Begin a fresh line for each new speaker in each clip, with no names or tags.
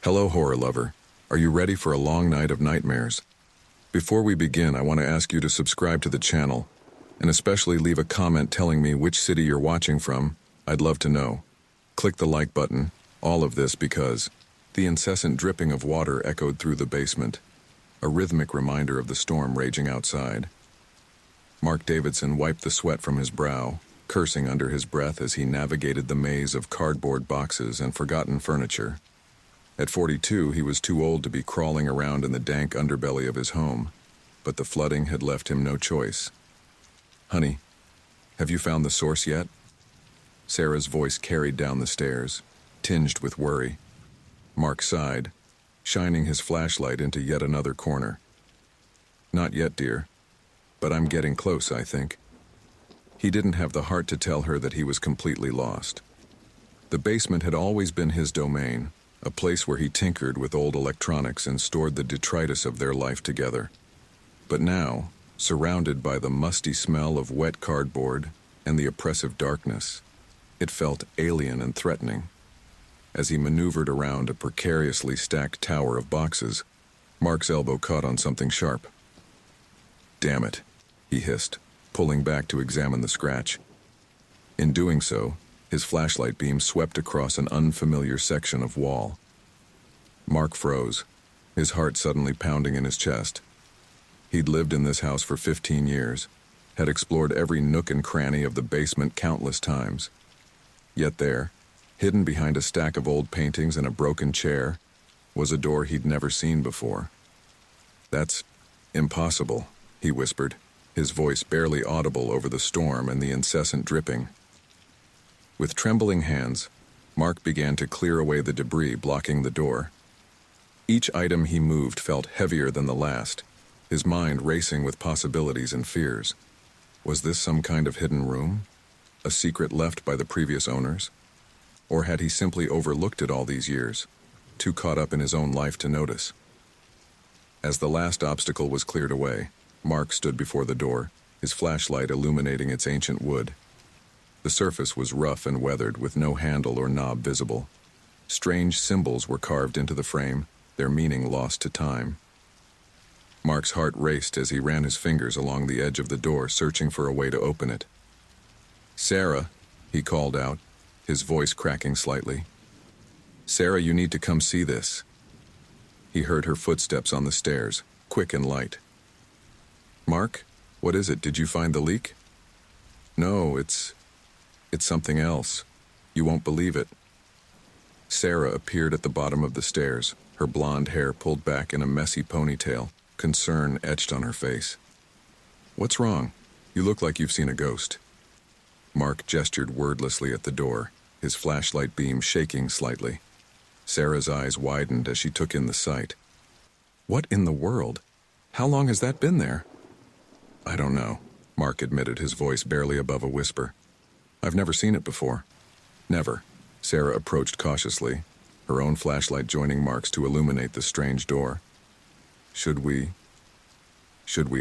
Hello, horror lover. Are you ready for a long night of nightmares? Before we begin, I want to ask you to subscribe to the channel, and especially leave a comment telling me which city you're watching from. I'd love to know. Click the like button, all of this because the incessant dripping of water echoed through the basement, a rhythmic reminder of the storm raging outside. Mark Davidson wiped the sweat from his brow, cursing under his breath as he navigated the maze of cardboard boxes and forgotten furniture. At 42, he was too old to be crawling around in the dank underbelly of his home, but the flooding had left him no choice. "Honey, have you found the source yet?" Sarah's voice carried down the stairs, tinged with worry. Mark sighed, shining his flashlight into yet another corner. "Not yet, dear, but I'm getting close, I think." He didn't have the heart to tell her that he was completely lost. The basement had always been his domain, a place where he tinkered with old electronics and stored the detritus of their life together. But now, surrounded by the musty smell of wet cardboard and the oppressive darkness, it felt alien and threatening. As he maneuvered around a precariously stacked tower of boxes, Mark's elbow caught on something sharp. "Damn it," he hissed, pulling back to examine the scratch. In doing so, his flashlight beam swept across an unfamiliar section of wall. Mark froze, his heart suddenly pounding in his chest. He'd lived in this house for 15 years, had explored every nook and cranny of the basement countless times. Yet there, hidden behind a stack of old paintings and a broken chair, was a door he'd never seen before. "That's impossible," he whispered, his voice barely audible over the storm and the incessant dripping. With trembling hands, Mark began to clear away the debris blocking the door. Each item he moved felt heavier than the last, his mind racing with possibilities and fears. Was this some kind of hidden room? A secret left by the previous owners? Or had he simply overlooked it all these years, too caught up in his own life to notice? As the last obstacle was cleared away, Mark stood before the door, his flashlight illuminating its ancient wood. The surface was rough and weathered with no handle or knob visible. Strange symbols were carved into the frame, their meaning lost to time. Mark's heart raced as he ran his fingers along the edge of the door, searching for a way to open it. "Sarah," he called out, his voice cracking slightly. "Sarah, you need to come see this." He heard her footsteps on the stairs, quick and light. "Mark, what is it? Did you find the leak?" "No, it's something else. You won't believe it." Sarah appeared at the bottom of the stairs, her blonde hair pulled back in a messy ponytail, concern etched on her face. "What's wrong? You look like you've seen a ghost." Mark gestured wordlessly at the door, his flashlight beam shaking slightly. Sarah's eyes widened as she took in the sight. "What in the world? How long has that been there?" "I don't know," Mark admitted, his voice barely above a whisper. "I've never seen it before." "Never." Sarah approached cautiously, her own flashlight joining Mark's to illuminate the strange door. Should we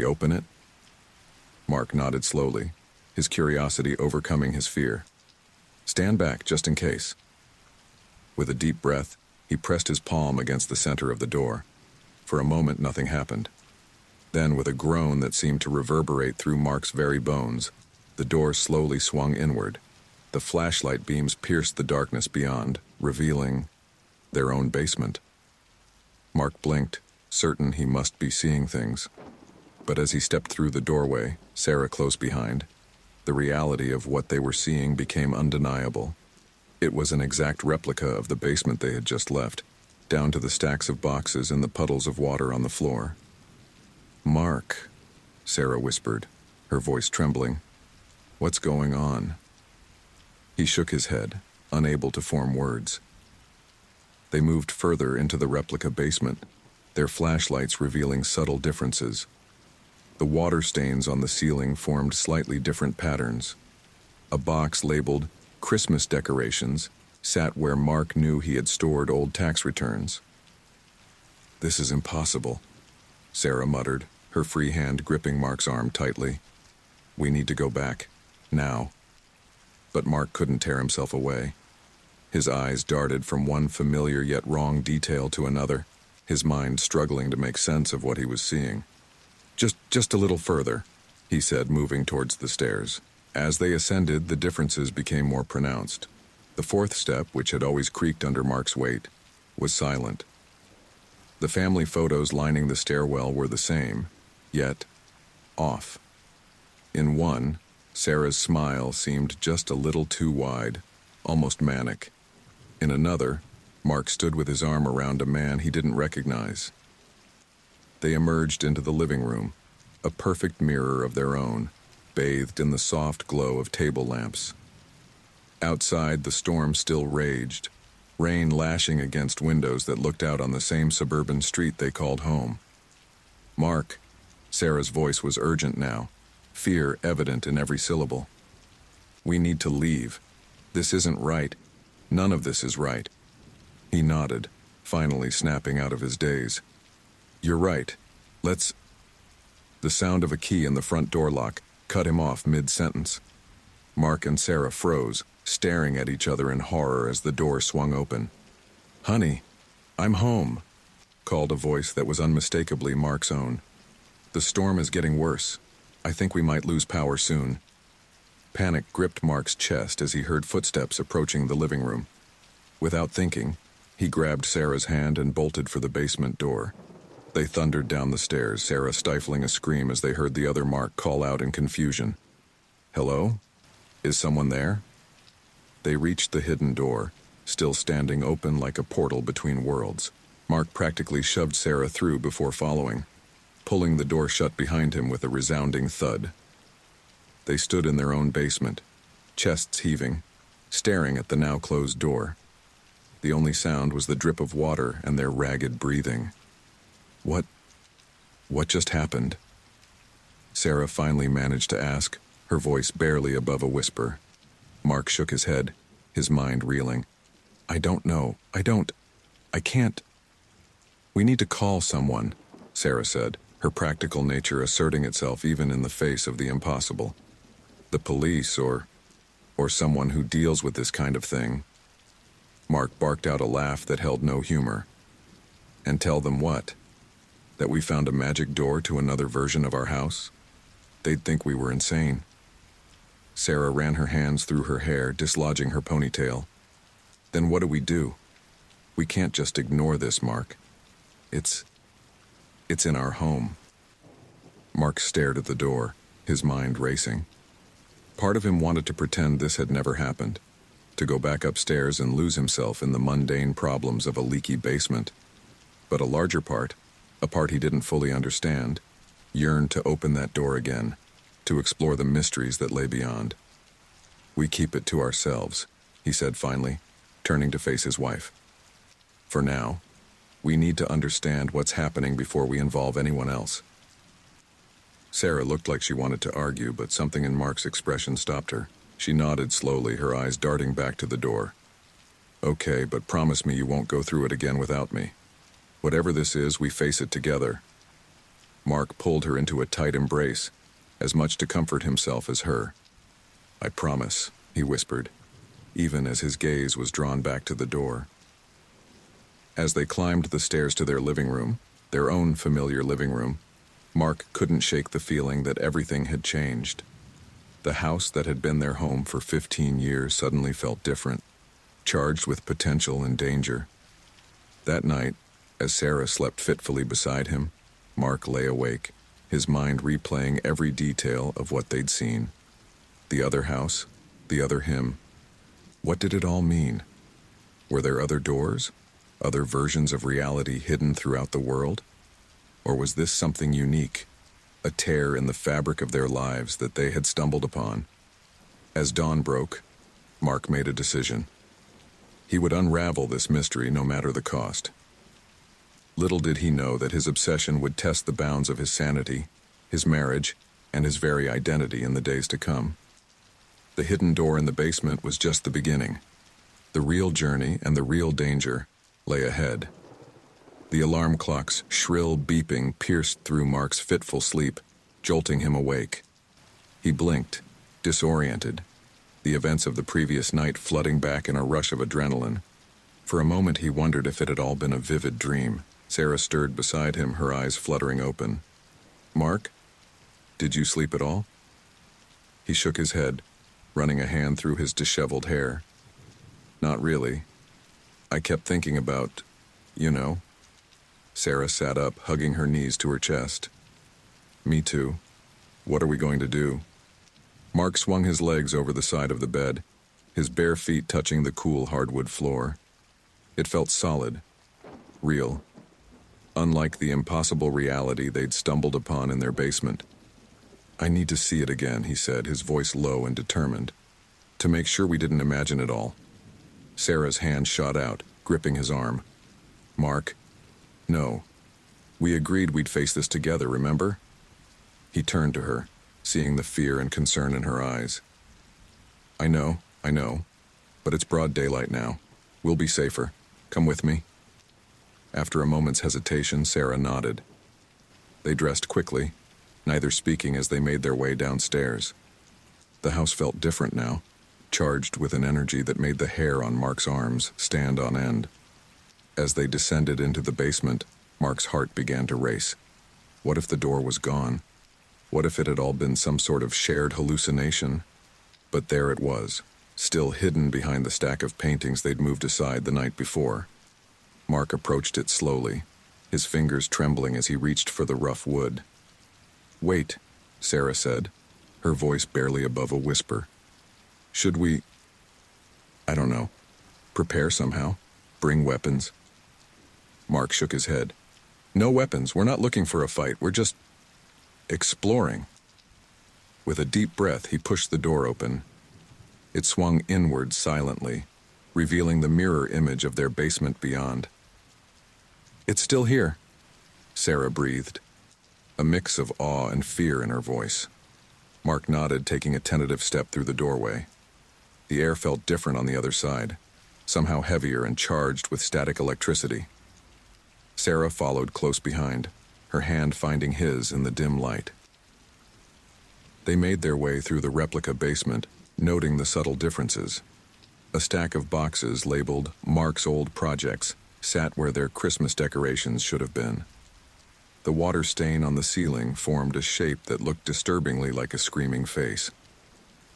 open it?" Mark nodded slowly, his curiosity overcoming his fear. "Stand back, just in case." With a deep breath, he pressed his palm against the center of the door. For a moment, nothing happened. Then, with a groan that seemed to reverberate through Mark's very bones, the door slowly swung inward. The flashlight beams pierced the darkness beyond, revealing their own basement. Mark blinked, certain he must be seeing things. But as he stepped through the doorway, Sarah close behind, the reality of what they were seeing became undeniable. It was an exact replica of the basement they had just left, down to the stacks of boxes and the puddles of water on the floor. "Mark," Sarah whispered, her voice trembling. "What's going on?" He shook his head, unable to form words. They moved further into the replica basement, their flashlights revealing subtle differences. The water stains on the ceiling formed slightly different patterns. A box labeled "Christmas Decorations" sat where Mark knew he had stored old tax returns. "This is impossible," Sarah muttered, her free hand gripping Mark's arm tightly. "We need to go back. Now." But Mark couldn't tear himself away. His eyes darted from one familiar yet wrong detail to another, his mind struggling to make sense of what he was seeing. Just a little further, he said, moving towards the stairs. As they ascended, the differences became more pronounced. The fourth step, which had always creaked under Mark's weight, was silent. The family photos lining the stairwell were the same, yet off. In one, Sarah's smile seemed just a little too wide, almost manic. In another, Mark stood with his arm around a man he didn't recognize. They emerged into the living room, a perfect mirror of their own, bathed in the soft glow of table lamps. Outside, the storm still raged, rain lashing against windows that looked out on the same suburban street they called home. "Mark," Sarah's voice was urgent now, fear evident in every syllable. "We need to leave. This isn't right. None of this is right." He nodded, finally snapping out of his daze. "You're right. Let's—" The sound of a key in the front door lock cut him off mid-sentence. Mark and Sarah froze, staring at each other in horror as the door swung open. "Honey, I'm home," called a voice that was unmistakably Mark's own. "The storm is getting worse. I think we might lose power soon." Panic gripped Mark's chest as he heard footsteps approaching the living room. Without thinking, he grabbed Sarah's hand and bolted for the basement door. They thundered down the stairs, Sarah stifling a scream as they heard the other Mark call out in confusion. "Hello? Is someone there?" They reached the hidden door, still standing open like a portal between worlds. Mark practically shoved Sarah through before following, pulling the door shut behind him with a resounding thud. They stood in their own basement, chests heaving, staring at the now closed door. The only sound was the drip of water and their ragged breathing. What just happened?" Sarah finally managed to ask, her voice barely above a whisper. Mark shook his head, his mind reeling. "I don't know. I can't." "We need to call someone," Sarah said, her practical nature asserting itself even in the face of the impossible. "The police or someone who deals with this kind of thing." Mark barked out a laugh that held no humor. "And tell them what? That we found a magic door to another version of our house? They'd think we were insane." Sarah ran her hands through her hair, dislodging her ponytail. "Then what do we do? We can't just ignore this, Mark. It's in our home." Mark stared at the door, his mind racing. Part of him wanted to pretend this had never happened, to go back upstairs and lose himself in the mundane problems of a leaky basement. But a larger part, a part he didn't fully understand, yearned to open that door again, to explore the mysteries that lay beyond. "We keep it to ourselves," he said finally, turning to face his wife. "For now, we need to understand what's happening before we involve anyone else." Sarah looked like she wanted to argue, but something in Mark's expression stopped her. She nodded slowly, her eyes darting back to the door. "Okay, but promise me you won't go through it again without me. Whatever this is, we face it together." Mark pulled her into a tight embrace, as much to comfort himself as her. "I promise," he whispered, even as his gaze was drawn back to the door. As they climbed the stairs to their living room, their own familiar living room, Mark couldn't shake the feeling that everything had changed. The house that had been their home for 15 years suddenly felt different, charged with potential and danger. That night, as Sarah slept fitfully beside him, Mark lay awake, his mind replaying every detail of what they'd seen. The other house, the other him. What did it all mean? Were there other doors? Other versions of reality hidden throughout the world? Or was this something unique, a tear in the fabric of their lives that they had stumbled upon? As dawn broke, Mark made a decision. He would unravel this mystery no matter the cost. Little did he know that his obsession would test the bounds of his sanity, his marriage, and his very identity in the days to come. The hidden door in the basement was just the beginning. The real journey and the real danger lay ahead. The alarm clock's shrill beeping pierced through Mark's fitful sleep, jolting him awake. He blinked, disoriented, the events of the previous night flooding back in a rush of adrenaline. For a moment he wondered if it had all been a vivid dream. Sarah stirred beside him, her eyes fluttering open. "Mark? Did you sleep at all?" He shook his head, running a hand through his disheveled hair. "Not really. I kept thinking about, you know." Sarah sat up, hugging her knees to her chest. "Me too. What are we going to do?" Mark swung his legs over the side of the bed, his bare feet touching the cool hardwood floor. It felt solid, real, unlike the impossible reality they'd stumbled upon in their basement. "I need to see it again," he said, his voice low and determined, "to make sure we didn't imagine it all." Sarah's hand shot out, gripping his arm. "Mark, no. We agreed we'd face this together, remember?" He turned to her, seeing the fear and concern in her eyes. I know, but it's broad daylight now. We'll be safer. Come with me." After a moment's hesitation, Sarah nodded. They dressed quickly, neither speaking as they made their way downstairs. The house felt different now, charged with an energy that made the hair on Mark's arms stand on end. As they descended into the basement, Mark's heart began to race. What if the door was gone? What if it had all been some sort of shared hallucination? But there it was, still hidden behind the stack of paintings they'd moved aside the night before. Mark approached it slowly, his fingers trembling as he reached for the rough wood. "Wait," Sarah said, her voice barely above a whisper. "Should we, I don't know, prepare somehow? Bring weapons?" Mark shook his head. "No weapons. We're not looking for a fight. We're just exploring." With a deep breath, he pushed the door open. It swung inward silently, revealing the mirror image of their basement beyond. "It's still here," Sarah breathed, a mix of awe and fear in her voice. Mark nodded, taking a tentative step through the doorway. The air felt different on the other side, somehow heavier and charged with static electricity. Sarah followed close behind, her hand finding his in the dim light. They made their way through the replica basement, noting the subtle differences. A stack of boxes labeled Mark's Old Projects sat where their Christmas decorations should have been. The water stain on the ceiling formed a shape that looked disturbingly like a screaming face.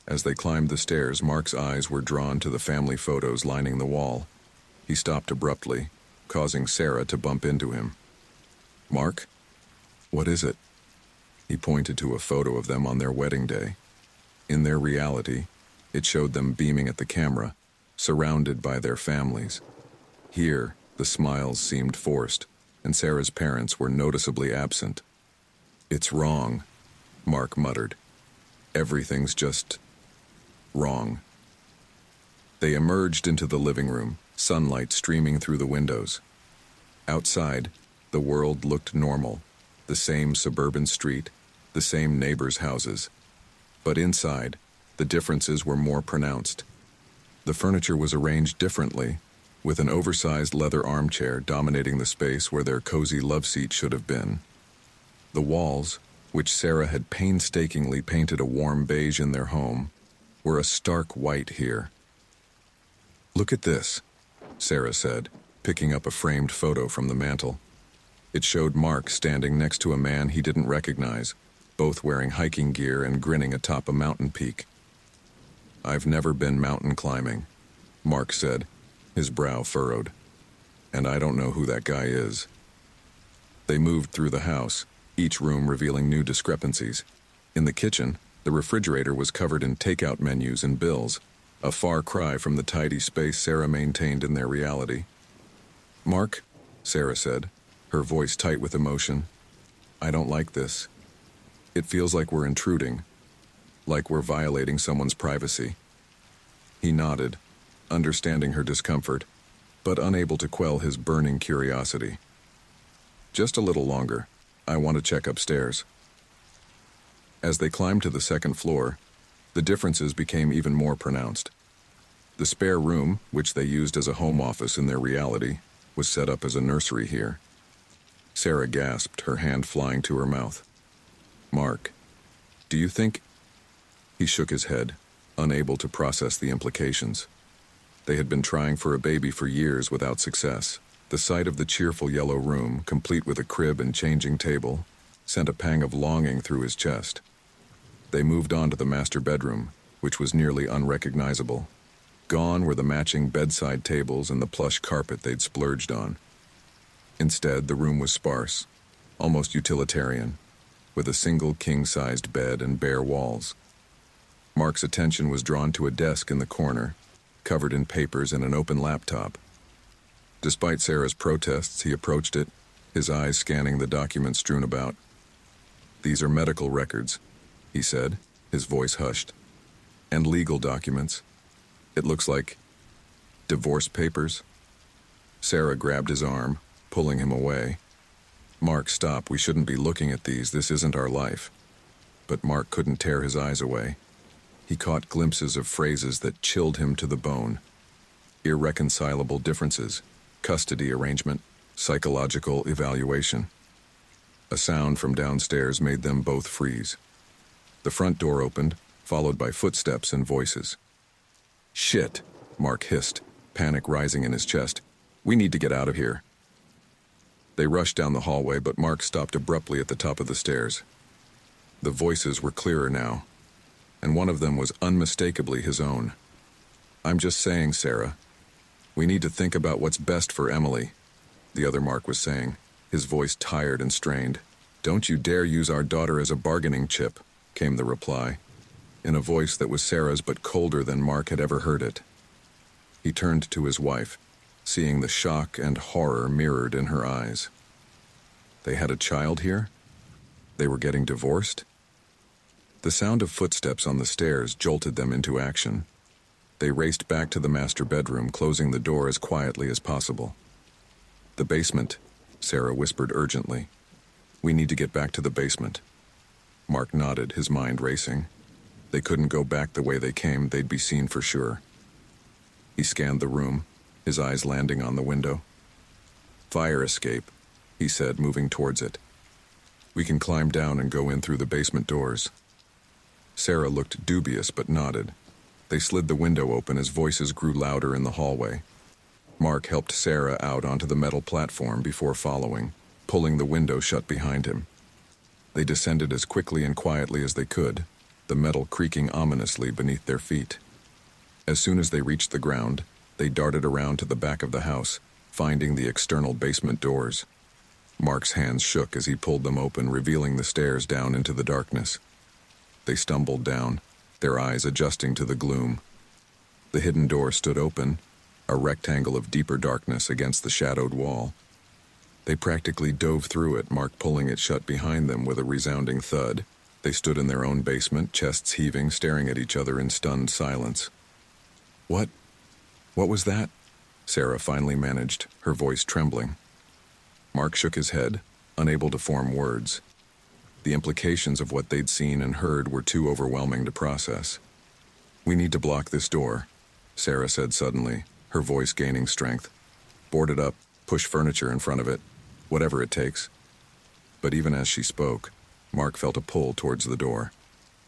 As they climbed the stairs, Mark's eyes were drawn to the family photos lining the wall. He stopped abruptly, causing Sarah to bump into him. "Mark? What is it?" He pointed to a photo of them on their wedding day. In their reality, it showed them beaming at the camera, surrounded by their families. Here, the smiles seemed forced, and Sarah's parents were noticeably absent. "It's wrong," Mark muttered. "Everything's just wrong." They emerged into the living room, sunlight streaming through the windows. Outside, the world looked normal, the same suburban street, the same neighbors' houses. But inside, the differences were more pronounced. The furniture was arranged differently, with an oversized leather armchair dominating the space where their cozy love seat should have been. The walls, which Sarah had painstakingly painted a warm beige in their home, were a stark white here. "Look at this," Sarah said, picking up a framed photo from the mantel. It showed Mark standing next to a man he didn't recognize, both wearing hiking gear and grinning atop a mountain peak. "I've never been mountain climbing," Mark said, his brow furrowed. "And I don't know who that guy is." They moved through the house, each room revealing new discrepancies. In the kitchen, the refrigerator was covered in takeout menus and bills, a far cry from the tidy space Sarah maintained in their reality. "Mark," Sarah said, her voice tight with emotion, "I don't like this. It feels like we're intruding, like we're violating someone's privacy." He nodded, understanding her discomfort, but unable to quell his burning curiosity. "Just a little longer. I want to check upstairs." As they climbed to the second floor, the differences became even more pronounced. The spare room, which they used as a home office in their reality, was set up as a nursery here. Sarah gasped, her hand flying to her mouth. "Mark, do you think—" He shook his head, unable to process the implications. They had been trying for a baby for years without success. The sight of the cheerful yellow room, complete with a crib and changing table, sent a pang of longing through his chest. They moved on to the master bedroom, which was nearly unrecognizable. Gone were the matching bedside tables and the plush carpet they'd splurged on. Instead, the room was sparse, almost utilitarian, with a single king-sized bed and bare walls. Mark's attention was drawn to a desk in the corner, covered in papers and an open laptop. Despite Sarah's protests, he approached it, his eyes scanning the documents strewn about. "These are medical records," he said, his voice hushed. "And legal documents. It looks like divorce papers." Sarah grabbed his arm, pulling him away. "Mark, stop. We shouldn't be looking at these. This isn't our life." But Mark couldn't tear his eyes away. He caught glimpses of phrases that chilled him to the bone. Irreconcilable differences, custody arrangement, psychological evaluation. A sound from downstairs made them both freeze. The front door opened, followed by footsteps and voices. "Shit," Mark hissed, panic rising in his chest. "We need to get out of here." They rushed down the hallway, but Mark stopped abruptly at the top of the stairs. The voices were clearer now, and one of them was unmistakably his own. "I'm just saying, Sarah. We need to think about what's best for Emily," the other Mark was saying, his voice tired and strained. "Don't you dare use our daughter as a bargaining chip," came the reply, in a voice that was Sarah's but colder than Mark had ever heard it. He turned to his wife, seeing the shock and horror mirrored in her eyes. They had a child here? They were getting divorced? The sound of footsteps on the stairs jolted them into action. They raced back to the master bedroom, closing the door as quietly as possible. "The basement," Sarah whispered urgently. "We need to get back to the basement." Mark nodded, his mind racing. They couldn't go back the way they came. They'd be seen for sure. He scanned the room, his eyes landing on the window. "Fire escape," he said, moving towards it. "We can climb down and go in through the basement doors." Sarah looked dubious but nodded. They slid the window open as voices grew louder in the hallway. Mark helped Sarah out onto the metal platform before following, pulling the window shut behind him. They descended as quickly and quietly as they could, the metal creaking ominously beneath their feet. As soon as they reached the ground, they darted around to the back of the house, finding the external basement doors. Mark's hands shook as he pulled them open, revealing the stairs down into the darkness. They stumbled down, their eyes adjusting to the gloom. The hidden door stood open, a rectangle of deeper darkness against the shadowed wall. They practically dove through it, Mark pulling it shut behind them with a resounding thud. They stood in their own basement, chests heaving, staring at each other in stunned silence. What was that?" Sarah finally managed, her voice trembling. Mark shook his head, unable to form words. The implications of what they'd seen and heard were too overwhelming to process. "We need to block this door," Sarah said suddenly, her voice gaining strength. "Board it up, push furniture in front of it, whatever it takes." But even as she spoke, Mark felt a pull towards the door.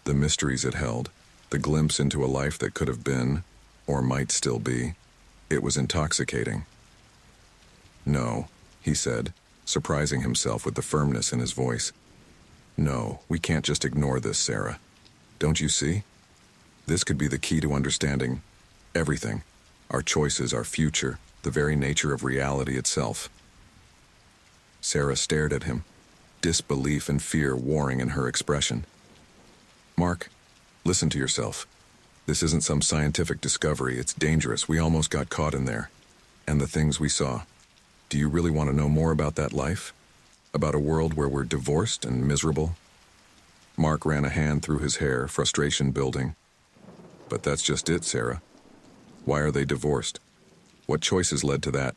The mysteries it held, the glimpse into a life that could have been, or might still be, it was intoxicating. "No," he said, surprising himself with the firmness in his voice. "No, we can't just ignore this, Sarah. Don't you see? This could be the key to understanding everything, our choices, our future, the very nature of reality itself." Sarah stared at him, disbelief and fear warring in her expression. "Mark, listen to yourself. This isn't some scientific discovery. It's dangerous. We almost got caught in there. And the things we saw. Do you really want to know more about that life? About a world where we're divorced and miserable?" Mark ran a hand through his hair, frustration building. "But that's just it, Sarah. Why are they divorced? What choices led to that?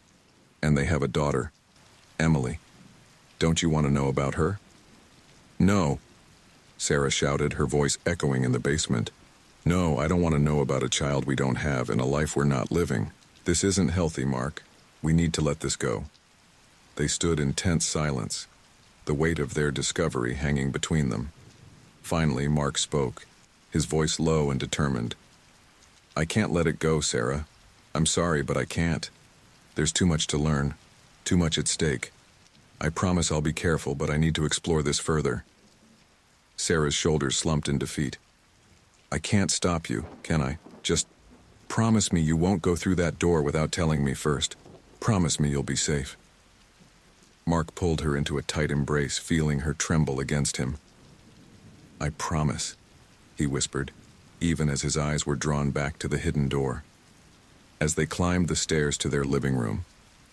And they have a daughter, Emily. Don't you want to know about her?" "No," Sarah shouted, her voice echoing in the basement. "No, I don't want to know about a child we don't have and a life we're not living. This isn't healthy, Mark. We need to let this go." They stood in tense silence, the weight of their discovery hanging between them. Finally, Mark spoke, his voice low and determined. I can't let it go, Sarah. I'm sorry, but I can't. There's too much to learn, too much at stake. I promise I'll be careful, but I need to explore this further. Sarah's shoulders slumped in defeat. I can't stop you, can I? Just promise me you won't go through that door without telling me first. Promise me you'll be safe. Mark pulled her into a tight embrace, feeling her tremble against him. I promise, he whispered, even as his eyes were drawn back to the hidden door. As they climbed the stairs to their living room,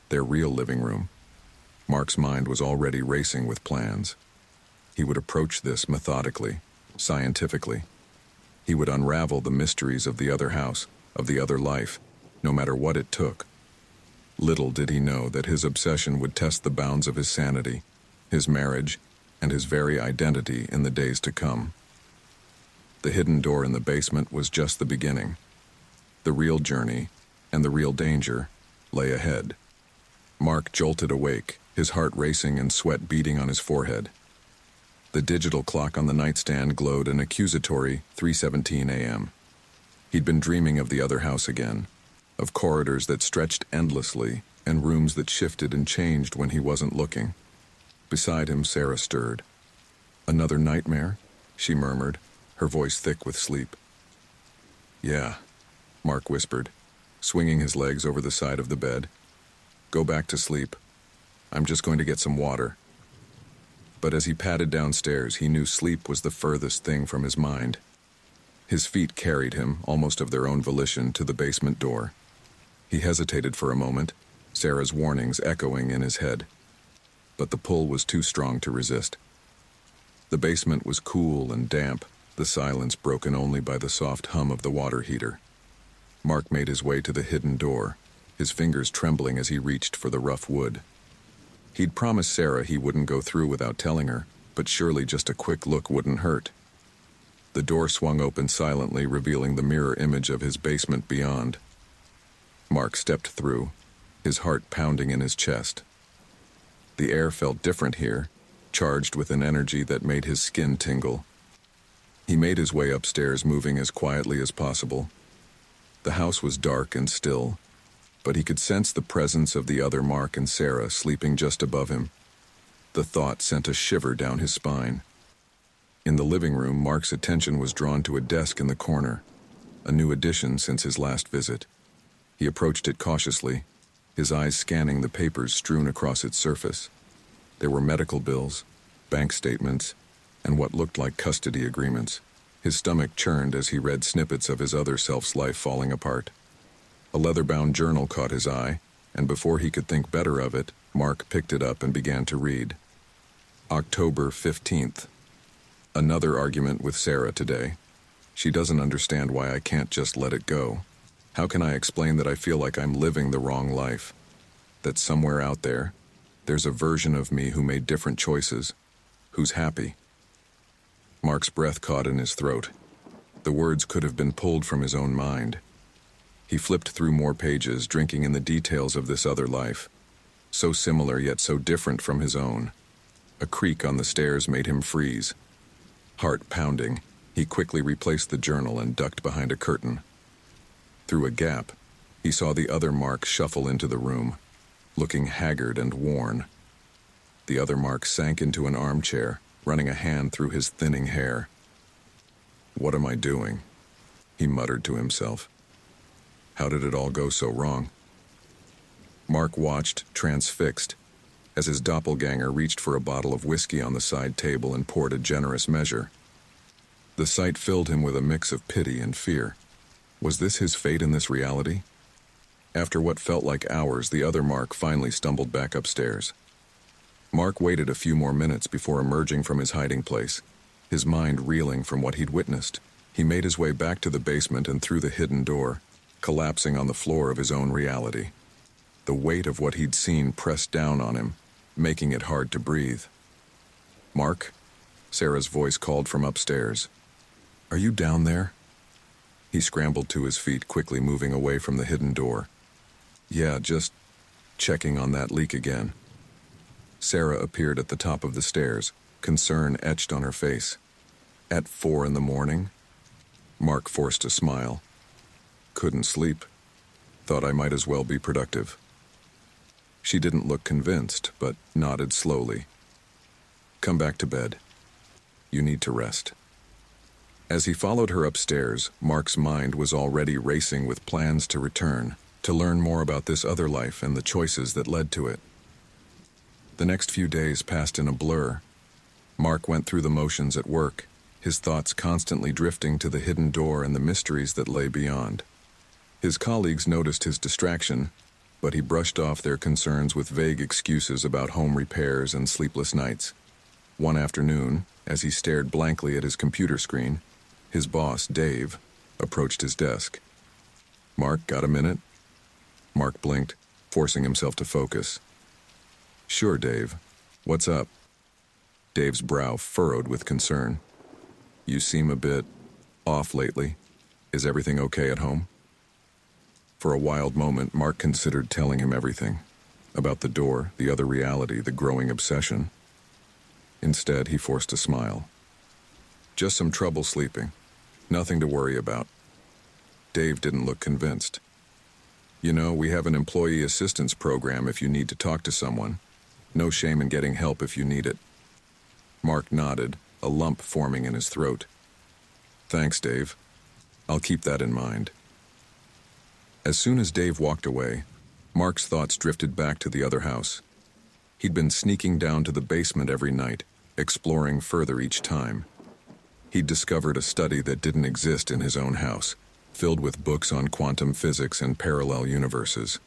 their real living room, Mark's mind was already racing with plans. He would approach this methodically, scientifically. He would unravel the mysteries of the other house, of the other life, no matter what it took. Little did he know that his obsession would test the bounds of his sanity, his marriage, and his very identity in the days to come. The hidden door in the basement was just the beginning. The real journey, and the real danger, lay ahead. Mark jolted awake, his heart racing and sweat beading on his forehead. The digital clock on the nightstand glowed an accusatory 3:17 a.m. He'd been dreaming of the other house again, of corridors that stretched endlessly and rooms that shifted and changed when he wasn't looking. Beside him, Sarah stirred. Another nightmare? She murmured, her voice thick with sleep. Yeah, Mark whispered, swinging his legs over the side of the bed. Go back to sleep. I'm just going to get some water. But as he padded downstairs, he knew sleep was the furthest thing from his mind. His feet carried him, almost of their own volition, to the basement door. He hesitated for a moment, Sarah's warnings echoing in his head. But the pull was too strong to resist. The basement was cool and damp, the silence broken only by the soft hum of the water heater. Mark made his way to the hidden door, his fingers trembling as he reached for the rough wood. He'd promised Sarah he wouldn't go through without telling her, but surely just a quick look wouldn't hurt. The door swung open silently, revealing the mirror image of his basement beyond. Mark stepped through, his heart pounding in his chest. The air felt different here, charged with an energy that made his skin tingle. He made his way upstairs, moving as quietly as possible. The house was dark and still, but he could sense the presence of the other Mark and Sarah sleeping just above him. The thought sent a shiver down his spine. In the living room, Mark's attention was drawn to a desk in the corner, a new addition since his last visit. He approached it cautiously, his eyes scanning the papers strewn across its surface. There were medical bills, bank statements, and what looked like custody agreements. His stomach churned as he read snippets of his other self's life falling apart. A leather-bound journal caught his eye, and before he could think better of it, Mark picked it up and began to read. October 15th. Another argument with Sarah today. She doesn't understand why I can't just let it go. How can I explain that I feel like I'm living the wrong life? That somewhere out there, there's a version of me who made different choices, who's happy. Mark's breath caught in his throat. The words could have been pulled from his own mind. He flipped through more pages, drinking in the details of this other life, so similar yet so different from his own. A creak on the stairs made him freeze. Heart pounding, he quickly replaced the journal and ducked behind a curtain. Through a gap, he saw the other Mark shuffle into the room, looking haggard and worn. The other Mark sank into an armchair, running a hand through his thinning hair. What am I doing? He muttered to himself. How did it all go so wrong? Mark watched, transfixed, as his doppelganger reached for a bottle of whiskey on the side table and poured a generous measure. The sight filled him with a mix of pity and fear. Was this his fate in this reality? After what felt like hours, the other Mark finally stumbled back upstairs. Mark waited a few more minutes before emerging from his hiding place, his mind reeling from what he'd witnessed. He made his way back to the basement and through the hidden door, collapsing on the floor of his own reality. The weight of what he'd seen pressed down on him, making it hard to breathe. Mark? Sarah's voice called from upstairs. Are you down there? He scrambled to his feet, quickly moving away from the hidden door. Yeah, just checking on that leak again. Sarah appeared at the top of the stairs, concern etched on her face. At 4 in the morning? Mark forced a smile. Couldn't sleep. Thought I might as well be productive. She didn't look convinced, but nodded slowly. Come back to bed. You need to rest. As he followed her upstairs, Mark's mind was already racing with plans to return, to learn more about this other life and the choices that led to it. The next few days passed in a blur. Mark went through the motions at work, his thoughts constantly drifting to the hidden door and the mysteries that lay beyond. His colleagues noticed his distraction, but he brushed off their concerns with vague excuses about home repairs and sleepless nights. One afternoon, as he stared blankly at his computer screen, his boss, Dave, approached his desk. Mark, got a minute? Mark blinked, forcing himself to focus. Sure, Dave. What's up? Dave's brow furrowed with concern. You seem a bit off lately. Is everything okay at home? For a wild moment, Mark considered telling him everything. About the door, the other reality, the growing obsession. Instead, he forced a smile. Just some trouble sleeping. Nothing to worry about. Dave didn't look convinced. You know, we have an employee assistance program if you need to talk to someone. No shame in getting help if you need it. Mark nodded, a lump forming in his throat. Thanks, Dave. I'll keep that in mind. As soon as Dave walked away, Mark's thoughts drifted back to the other house. He'd been sneaking down to the basement every night, exploring further each time. He'd discovered a study that didn't exist in his own house, filled with books on quantum physics and parallel universes.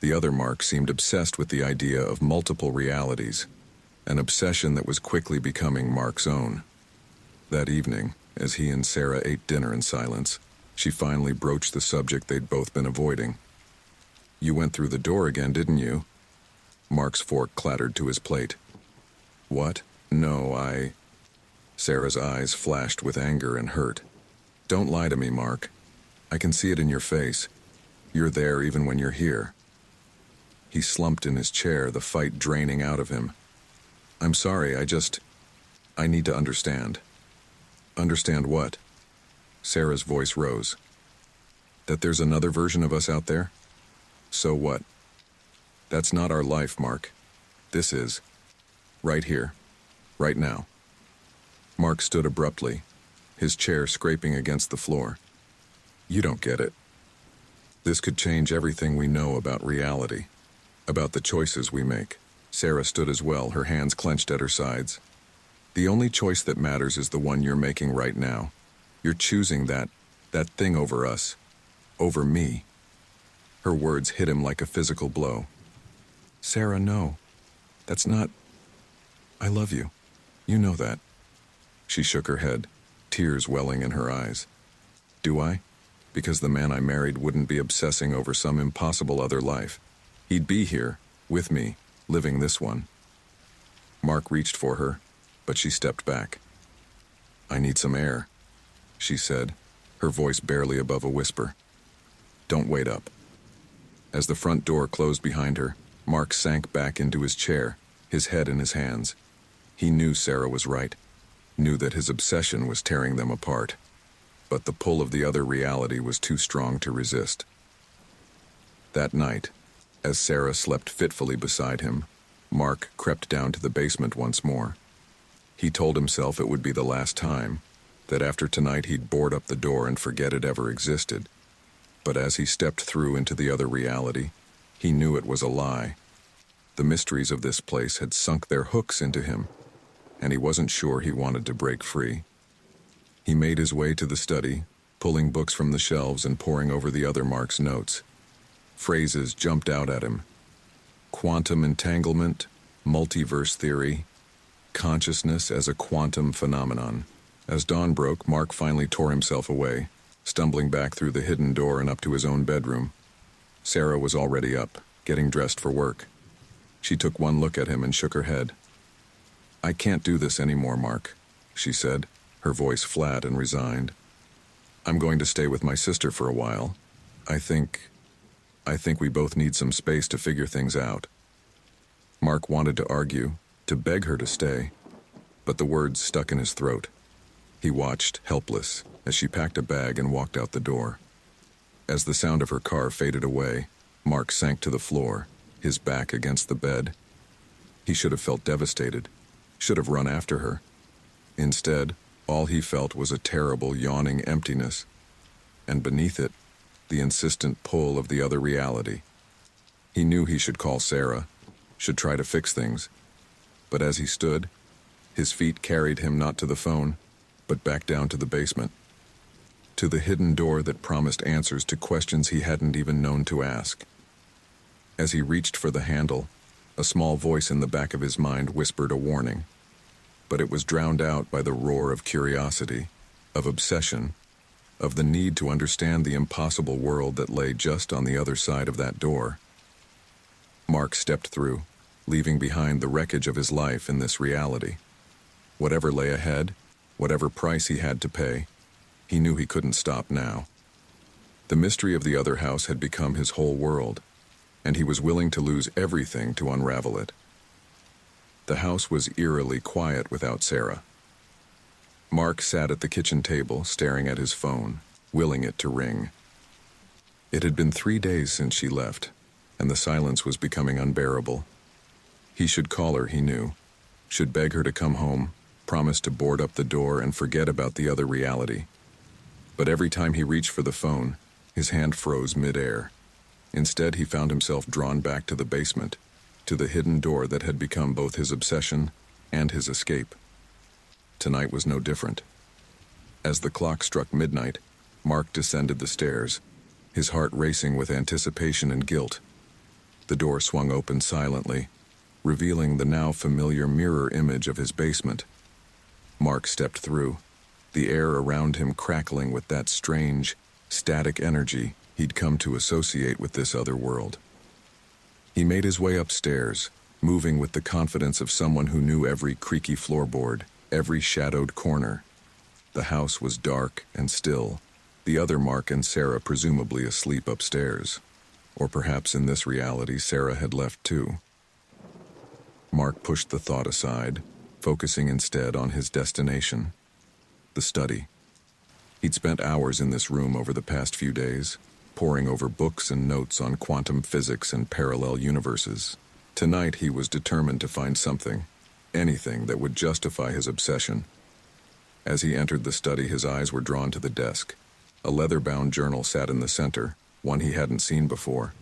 The other Mark seemed obsessed with the idea of multiple realities, an obsession that was quickly becoming Mark's own. That evening, as he and Sarah ate dinner in silence, she finally broached the subject they'd both been avoiding. You went through the door again, didn't you? Mark's fork clattered to his plate. What? No, Sarah's eyes flashed with anger and hurt. Don't lie to me, Mark. I can see it in your face. You're there even when you're here. He slumped in his chair, the fight draining out of him. I'm sorry, I need to understand. Understand what? Sarah's voice rose. That there's another version of us out there? So what? That's not our life, Mark. This is. Right here. Right now. Mark stood abruptly, his chair scraping against the floor. You don't get it. This could change everything we know about reality, about the choices we make. Sarah stood as well, her hands clenched at her sides. The only choice that matters is the one you're making right now. You're choosing that thing over us, over me. Her words hit him like a physical blow. Sarah, no. That's not... I love you. You know that. She shook her head, tears welling in her eyes. Do I? Because the man I married wouldn't be obsessing over some impossible other life. He'd be here, with me, living this one. Mark reached for her, but she stepped back. I need some air, she said, her voice barely above a whisper. Don't wait up. As the front door closed behind her, Mark sank back into his chair, his head in his hands. He knew Sarah was right, knew that his obsession was tearing them apart. But the pull of the other reality was too strong to resist. That night, as Sarah slept fitfully beside him, Mark crept down to the basement once more. He told himself it would be the last time, that after tonight he'd board up the door and forget it ever existed. But as he stepped through into the other reality, he knew it was a lie. The mysteries of this place had sunk their hooks into him, and he wasn't sure he wanted to break free. He made his way to the study, pulling books from the shelves and poring over the other Mark's notes. Phrases jumped out at him. Quantum entanglement, multiverse theory, consciousness as a quantum phenomenon. As dawn broke, Mark finally tore himself away, stumbling back through the hidden door and up to his own bedroom. Sarah was already up, getting dressed for work. She took one look at him and shook her head. I can't do this anymore, Mark, she said, her voice flat and resigned. I'm going to stay with my sister for a while. I think we both need some space to figure things out. Mark wanted to argue, to beg her to stay, but the words stuck in his throat. He watched, helpless, as she packed a bag and walked out the door. As the sound of her car faded away, Mark sank to the floor, his back against the bed. He should have felt devastated, should have run after her. Instead, all he felt was a terrible, yawning emptiness, and beneath it, the insistent pull of the other reality. He knew he should call Sarah, should try to fix things, but as he stood, his feet carried him not to the phone, but back down to the basement, to the hidden door that promised answers to questions he hadn't even known to ask. As he reached for the handle, a small voice in the back of his mind whispered a warning, but it was drowned out by the roar of curiosity, of obsession, of the need to understand the impossible world that lay just on the other side of that door. Mark stepped through, leaving behind the wreckage of his life in this reality. Whatever lay ahead, whatever price he had to pay, he knew he couldn't stop now. The mystery of the other house had become his whole world, and he was willing to lose everything to unravel it. The house was eerily quiet without Sarah. Mark sat at the kitchen table, staring at his phone, willing it to ring. It had been 3 days since she left, and the silence was becoming unbearable. He should call her, he knew, should beg her to come home, promise to board up the door and forget about the other reality. But every time he reached for the phone, his hand froze mid-air. Instead, he found himself drawn back to the basement, to the hidden door that had become both his obsession and his escape. Tonight was no different. As the clock struck midnight, Mark descended the stairs, his heart racing with anticipation and guilt. The door swung open silently, revealing the now familiar mirror image of his basement. Mark stepped through, the air around him crackling with that strange, static energy he'd come to associate with this other world. He made his way upstairs, moving with the confidence of someone who knew every creaky floorboard, every shadowed corner. The house was dark and still, the other Mark and Sarah presumably asleep upstairs. Or perhaps in this reality, Sarah had left too. Mark pushed the thought aside, focusing instead on his destination, the study. He'd spent hours in this room over the past few days, poring over books and notes on quantum physics and parallel universes. Tonight he was determined to find something, anything that would justify his obsession. As he entered the study, his eyes were drawn to the desk. A leather-bound journal sat in the center, one he hadn't seen before.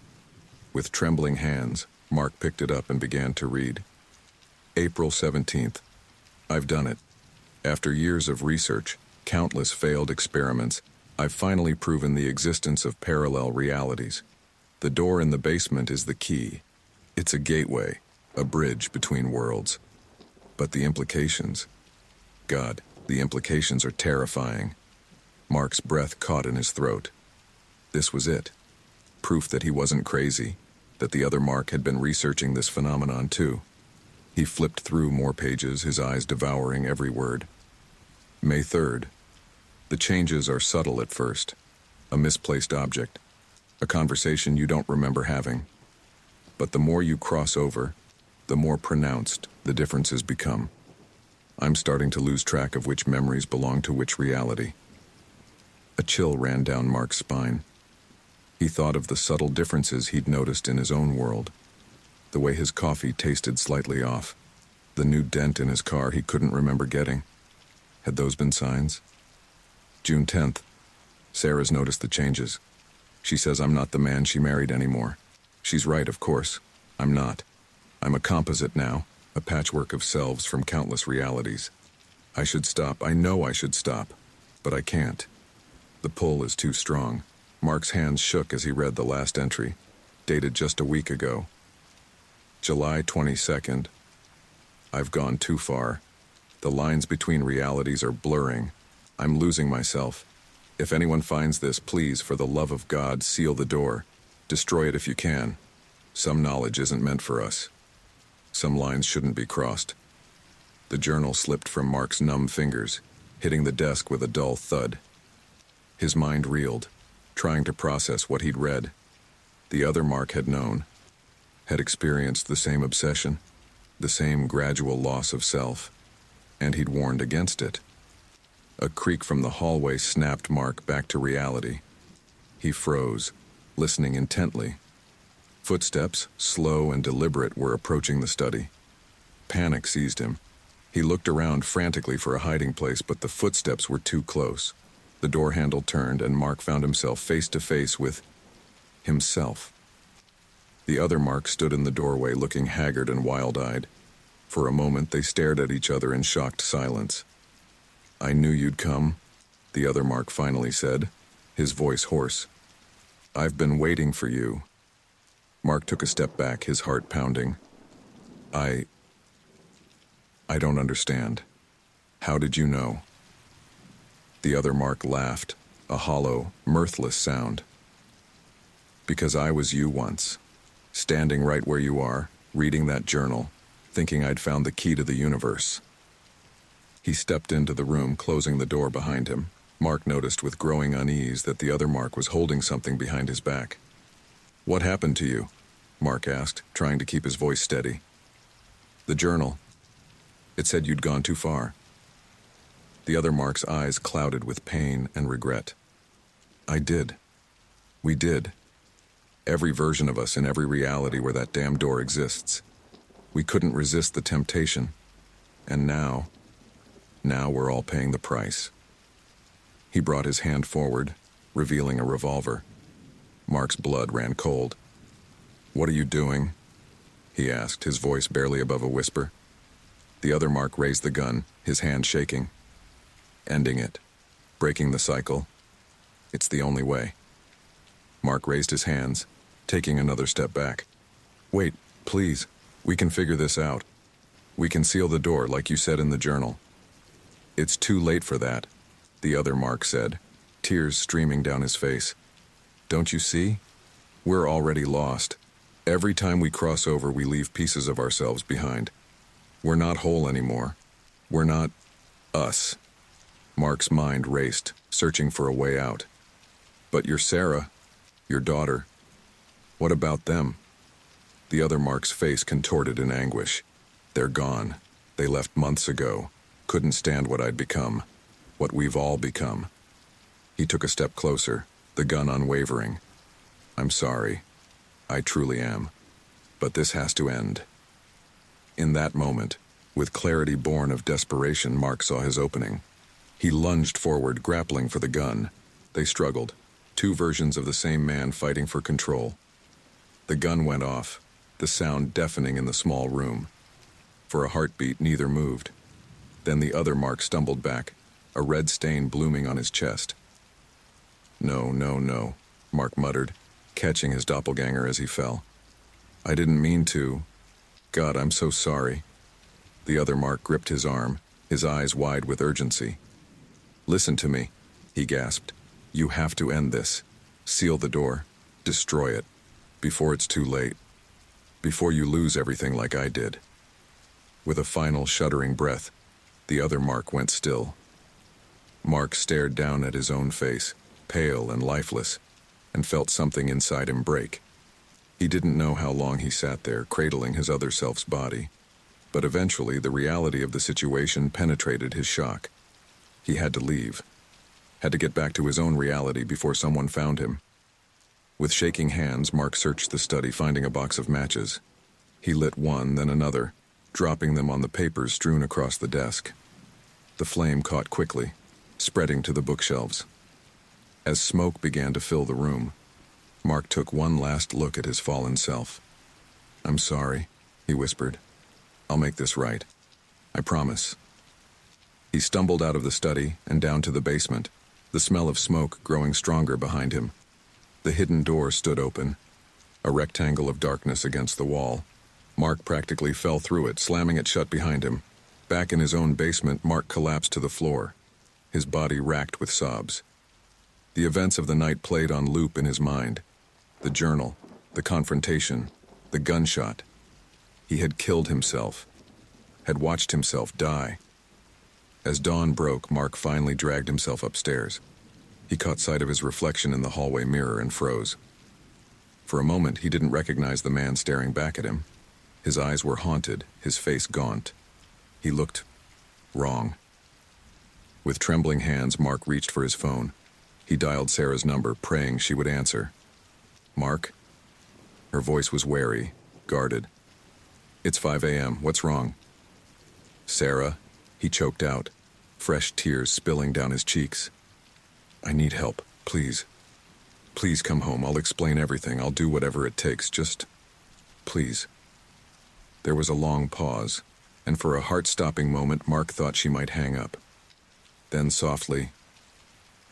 With trembling hands, Mark picked it up and began to read. April 17th. I've done it. After years of research, countless failed experiments, I've finally proven the existence of parallel realities. The door in the basement is the key. It's a gateway, a bridge between worlds. But the implications... God, the implications are terrifying. Mark's breath caught in his throat. This was it. Proof that he wasn't crazy, that the other Mark had been researching this phenomenon too. He flipped through more pages, his eyes devouring every word. May 3rd. The changes are subtle at first. A misplaced object. A conversation you don't remember having. But the more you cross over, the more pronounced the differences become. I'm starting to lose track of which memories belong to which reality. A chill ran down Mark's spine. He thought of the subtle differences he'd noticed in his own world. The way his coffee tasted slightly off. The new dent in his car he couldn't remember getting. Had those been signs? June 10th. Sarah's noticed the changes. She says I'm not the man she married anymore. She's right, of course. I'm not. I'm a composite now, a patchwork of selves from countless realities. I should stop. I know I should stop. But I can't. The pull is too strong. Mark's hands shook as he read the last entry, dated just a week ago. July 22nd. I've gone too far. The lines between realities are blurring. I'm losing myself. If anyone finds this, please, for the love of God, seal the door. Destroy it if you can. Some knowledge isn't meant for us. Some lines shouldn't be crossed. The journal slipped from Mark's numb fingers, hitting the desk with a dull thud. His mind reeled, trying to process what he'd read. The other Mark had known, had experienced the same obsession, the same gradual loss of self, and he'd warned against it. A creak from the hallway snapped Mark back to reality. He froze, listening intently. Footsteps, slow and deliberate, were approaching the study. Panic seized him. He looked around frantically for a hiding place, but the footsteps were too close. The door handle turned, and Mark found himself face to face with himself. The other Mark stood in the doorway, looking haggard and wild-eyed. For a moment, they stared at each other in shocked silence. "I knew you'd come," the other Mark finally said, his voice hoarse. "I've been waiting for you." Mark took a step back, his heart pounding. I don't understand. How did you know?" The other Mark laughed, a hollow, mirthless sound. "Because I was you once, standing right where you are, reading that journal, thinking I'd found the key to the universe." He stepped into the room, closing the door behind him. Mark noticed with growing unease that the other Mark was holding something behind his back. "What happened to you?" Mark asked, trying to keep his voice steady. "The journal. It said you'd gone too far." The other Mark's eyes clouded with pain and regret. "I did. We did. Every version of us in every reality where that damn door exists. We couldn't resist the temptation. And now we're all paying the price." He brought his hand forward, revealing a revolver. Mark's blood ran cold. "What are you doing?" he asked, his voice barely above a whisper. The other Mark raised the gun, his hand shaking. "Ending it. Breaking the cycle. It's the only way." Mark raised his hands, taking another step back. "Wait, please. We can figure this out. We can seal the door like you said in the journal." "It's too late for that," the other Mark said, tears streaming down his face. "Don't you see? We're already lost. Every time we cross over, we leave pieces of ourselves behind. We're not whole anymore. We're not us." Mark's mind raced, searching for a way out. "But you're Sarah, your daughter. What about them?" The other Mark's face contorted in anguish. "They're gone. They left months ago. Couldn't stand what I'd become. What we've all become." He took a step closer, the gun unwavering. "I'm sorry. I truly am. But this has to end." In that moment, with clarity born of desperation, Mark saw his opening. He lunged forward, grappling for the gun. They struggled, two versions of the same man fighting for control. The gun went off, the sound deafening in the small room. For a heartbeat, neither moved. Then the other Mark stumbled back, a red stain blooming on his chest. No, Mark muttered, catching his doppelganger as he fell. "I didn't mean to. God, I'm so sorry." The other Mark gripped his arm, his eyes wide with urgency. "Listen to me," he gasped. "You have to end this. Seal the door. Destroy it. Before it's too late. Before you lose everything like I did." With a final shuddering breath, the other Mark went still. Mark stared down at his own face, pale and lifeless, and felt something inside him break. He didn't know how long he sat there, cradling his other self's body. But eventually, the reality of the situation penetrated his shock. He had to leave. Had to get back to his own reality before someone found him. With shaking hands, Mark searched the study, finding a box of matches. He lit one, then another, dropping them on the papers strewn across the desk. The flame caught quickly, spreading to the bookshelves. As smoke began to fill the room, Mark took one last look at his fallen self. "I'm sorry," he whispered. "I'll make this right. I promise." He stumbled out of the study and down to the basement, the smell of smoke growing stronger behind him. The hidden door stood open, a rectangle of darkness against the wall. Mark practically fell through it, slamming it shut behind him. Back in his own basement, Mark collapsed to the floor, his body racked with sobs. The events of the night played on loop in his mind. The journal, the confrontation, the gunshot. He had killed himself, had watched himself die. As dawn broke, Mark finally dragged himself upstairs. He caught sight of his reflection in the hallway mirror and froze. For a moment, he didn't recognize the man staring back at him. His eyes were haunted, his face gaunt. He looked wrong. With trembling hands, Mark reached for his phone. He dialed Sarah's number, praying she would answer. "Mark?" Her voice was wary, guarded. "It's 5 a.m. What's wrong?" "Sarah," he choked out, fresh tears spilling down his cheeks. "I need help, please. Please come home. I'll explain everything. I'll do whatever it takes. Just, please." There was a long pause, and for a heart-stopping moment, Mark thought she might hang up. Then softly,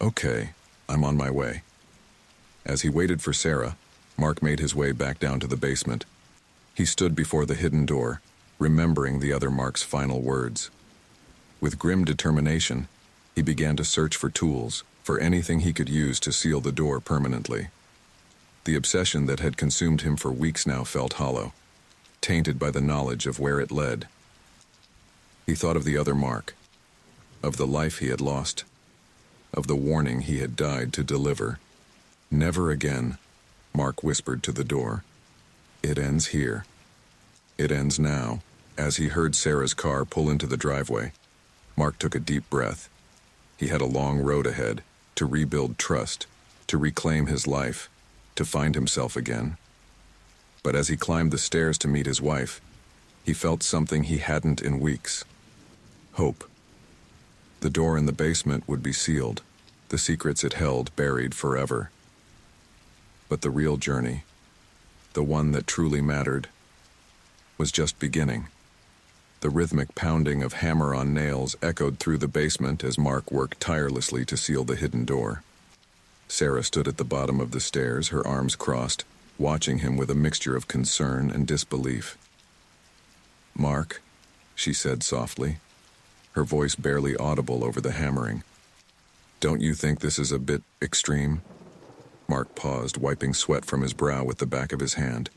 "Okay, I'm on my way." As he waited for Sarah, Mark made his way back down to the basement. He stood before the hidden door, remembering the other Mark's final words. With grim determination, he began to search for tools, for anything he could use to seal the door permanently. The obsession that had consumed him for weeks now felt hollow, tainted by the knowledge of where it led. He thought of the other Mark, of the life he had lost, of the warning he had died to deliver. "Never again," Mark whispered to the door. "It ends here. It ends now." As he heard Sarah's car pull into the driveway, Mark took a deep breath. He had a long road ahead, to rebuild trust, to reclaim his life, to find himself again. But as he climbed the stairs to meet his wife, he felt something he hadn't in weeks. Hope. The door in the basement would be sealed, the secrets it held buried forever. But the real journey, the one that truly mattered, was just beginning. The rhythmic pounding of hammer on nails echoed through the basement as Mark worked tirelessly to seal the hidden door. Sarah stood at the bottom of the stairs, her arms crossed, watching him with a mixture of concern and disbelief. "Mark," she said softly, her voice barely audible over the hammering. "Don't you think this is a bit extreme?" Mark paused, wiping sweat from his brow with the back of his hand.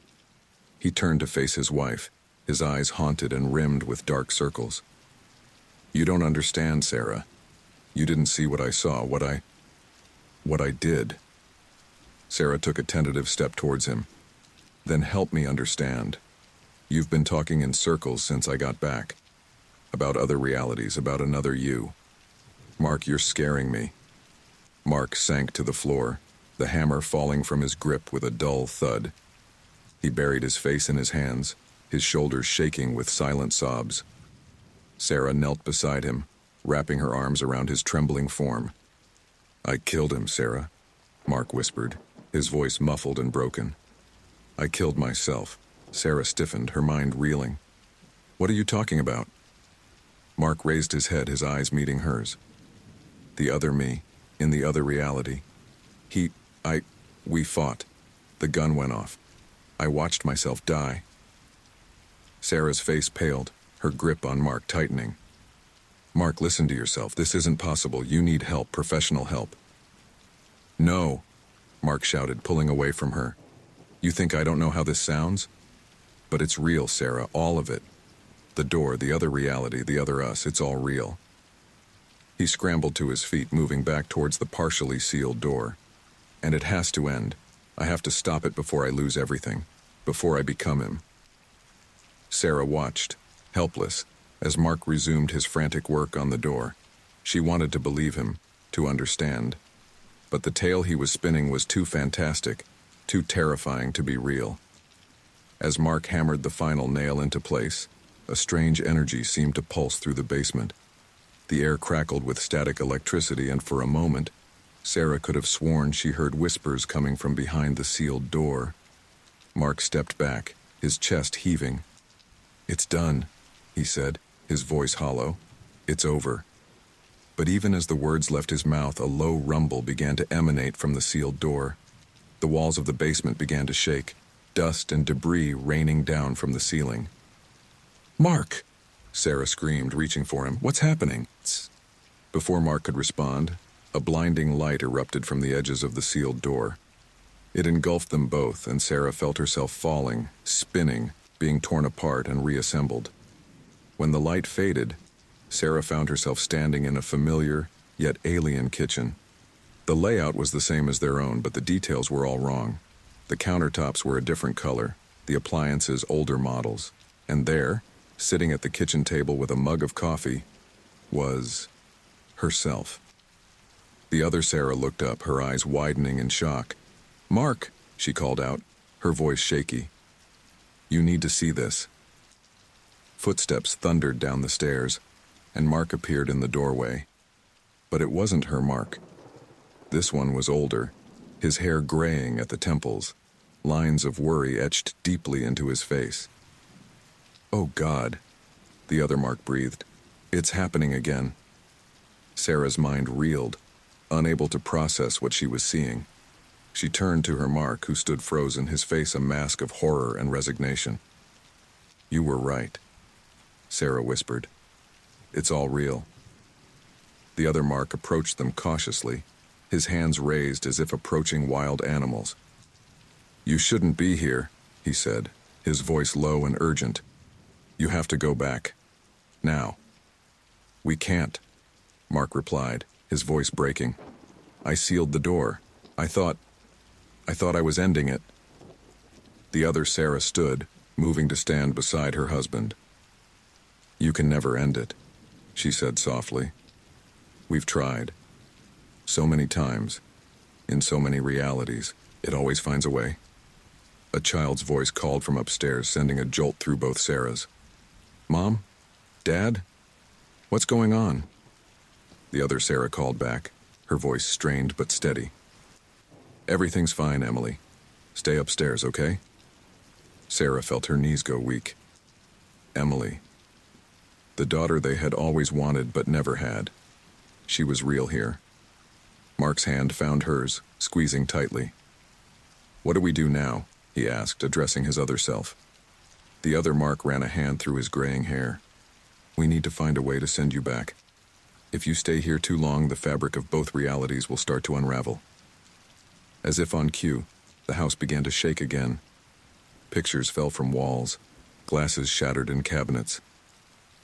He turned to face his wife, his eyes haunted and rimmed with dark circles. "You don't understand, Sarah. You didn't see what I saw, what I did." Sarah took a tentative step towards him. "Then help me understand. You've been talking in circles since I got back. About other realities, about another you. Mark, you're scaring me." Mark sank to the floor, the hammer falling from his grip with a dull thud. He buried his face in his hands, his shoulders shaking with silent sobs. Sarah knelt beside him, wrapping her arms around his trembling form. "I killed him, Sarah," Mark whispered, his voice muffled and broken. "I killed myself." Sarah stiffened, her mind reeling. "What are you talking about?" Mark raised his head, his eyes meeting hers. "The other me, in the other reality. We fought. The gun went off. I watched myself die." Sarah's face paled, her grip on Mark tightening. "Mark, listen to yourself. This isn't possible. You need help, professional help." "No," Mark shouted, pulling away from her. "You think I don't know how this sounds? But it's real, Sarah, all of it. The door, the other reality, the other us, it's all real." He scrambled to his feet, moving back towards the partially sealed door. "And it has to end. I have to stop it before I lose everything, before I become him." Sarah watched, helpless, as Mark resumed his frantic work on the door. She wanted to believe him, to understand. But the tale he was spinning was too fantastic, too terrifying to be real. As Mark hammered the final nail into place, a strange energy seemed to pulse through the basement. The air crackled with static electricity, and for a moment, Sarah could have sworn she heard whispers coming from behind the sealed door. Mark stepped back, his chest heaving. "It's done," he said, his voice hollow. "It's over." But even as the words left his mouth, a low rumble began to emanate from the sealed door. The walls of the basement began to shake, dust and debris raining down from the ceiling. "Mark!" Sarah screamed, reaching for him. "What's happening?" Before Mark could respond, a blinding light erupted from the edges of the sealed door. It engulfed them both, and Sarah felt herself falling, spinning, being torn apart and reassembled. When the light faded, Sarah found herself standing in a familiar, yet alien kitchen. The layout was the same as their own, but the details were all wrong. The countertops were a different color, the appliances older models, and there, sitting at the kitchen table with a mug of coffee, was herself. The other Sarah looked up, her eyes widening in shock. "Mark," she called out, her voice shaky. "You need to see this." Footsteps thundered down the stairs, and Mark appeared in the doorway. But it wasn't her Mark. This one was older, his hair graying at the temples, lines of worry etched deeply into his face. "Oh God," the other Mark breathed. "It's happening again." Sarah's mind reeled, unable to process what she was seeing. She turned to her Mark, who stood frozen, his face a mask of horror and resignation. "You were right," Sarah whispered. "It's all real." The other Mark approached them cautiously, his hands raised as if approaching wild animals. "You shouldn't be here," he said, his voice low and urgent. "You have to go back. Now." "We can't," Mark replied, his voice breaking. "I sealed the door. I thought I was ending it." The other Sarah stood, moving to stand beside her husband. "You can never end it," she said softly. "We've tried. So many times, in so many realities, it always finds a way." A child's voice called from upstairs, sending a jolt through both Sarahs. "Mom? Dad? What's going on?" The other Sarah called back, her voice strained but steady. "Everything's fine, Emily. Stay upstairs, okay?" Sarah felt her knees go weak. Emily. The daughter they had always wanted but never had. She was real here. Mark's hand found hers, squeezing tightly. "What do we do now?" he asked, addressing his other self. The other Mark ran a hand through his graying hair. "We need to find a way to send you back. If you stay here too long, the fabric of both realities will start to unravel." As if on cue, the house began to shake again. Pictures fell from walls, glasses shattered in cabinets.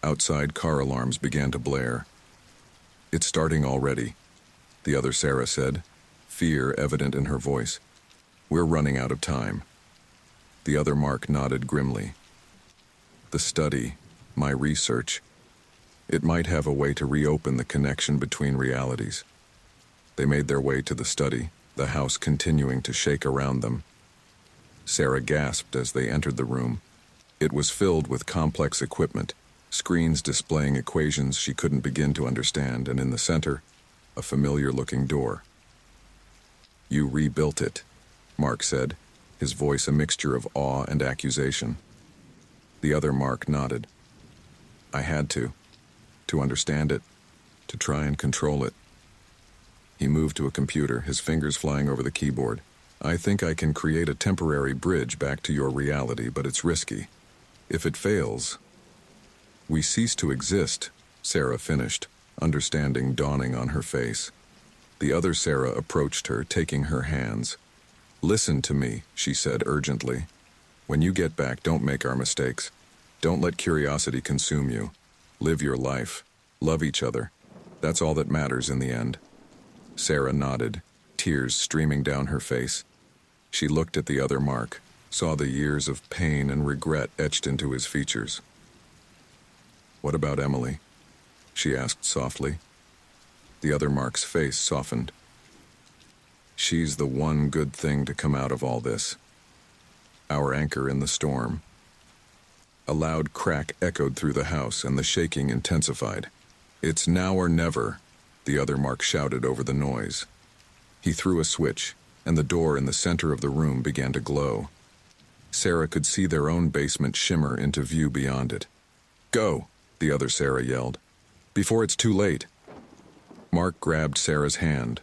Outside, car alarms began to blare. "It's starting already," the other Sarah said, fear evident in her voice. "We're running out of time." The other Mark nodded grimly. "The study, my research, it might have a way to reopen the connection between realities." They made their way to the study, the house continuing to shake around them. Sarah gasped as they entered the room. It was filled with complex equipment, screens displaying equations she couldn't begin to understand, and in the center, a familiar-looking door. "You rebuilt it," Mark said, his voice a mixture of awe and accusation. The other Mark nodded. "I had to understand it, to try and control it." He moved to a computer, his fingers flying over the keyboard. "I think I can create a temporary bridge back to your reality, but it's risky. If it fails, we cease to exist," Sarah finished, understanding dawning on her face. The other Sarah approached her, taking her hands. "Listen to me," she said urgently. "When you get back, don't make our mistakes. Don't let curiosity consume you. Live your life. Love each other. That's all that matters in the end." Sarah nodded, tears streaming down her face. She looked at the other Mark, saw the years of pain and regret etched into his features. "What about Emily?" she asked softly. The other Mark's face softened. "She's the one good thing to come out of all this. Our anchor in the storm." A loud crack echoed through the house, and the shaking intensified. "It's now or never," the other Mark shouted over the noise. He threw a switch, and the door in the center of the room began to glow. Sarah could see their own basement shimmer into view beyond it. "Go," the other Sarah yelled, "before it's too late." Mark grabbed Sarah's hand,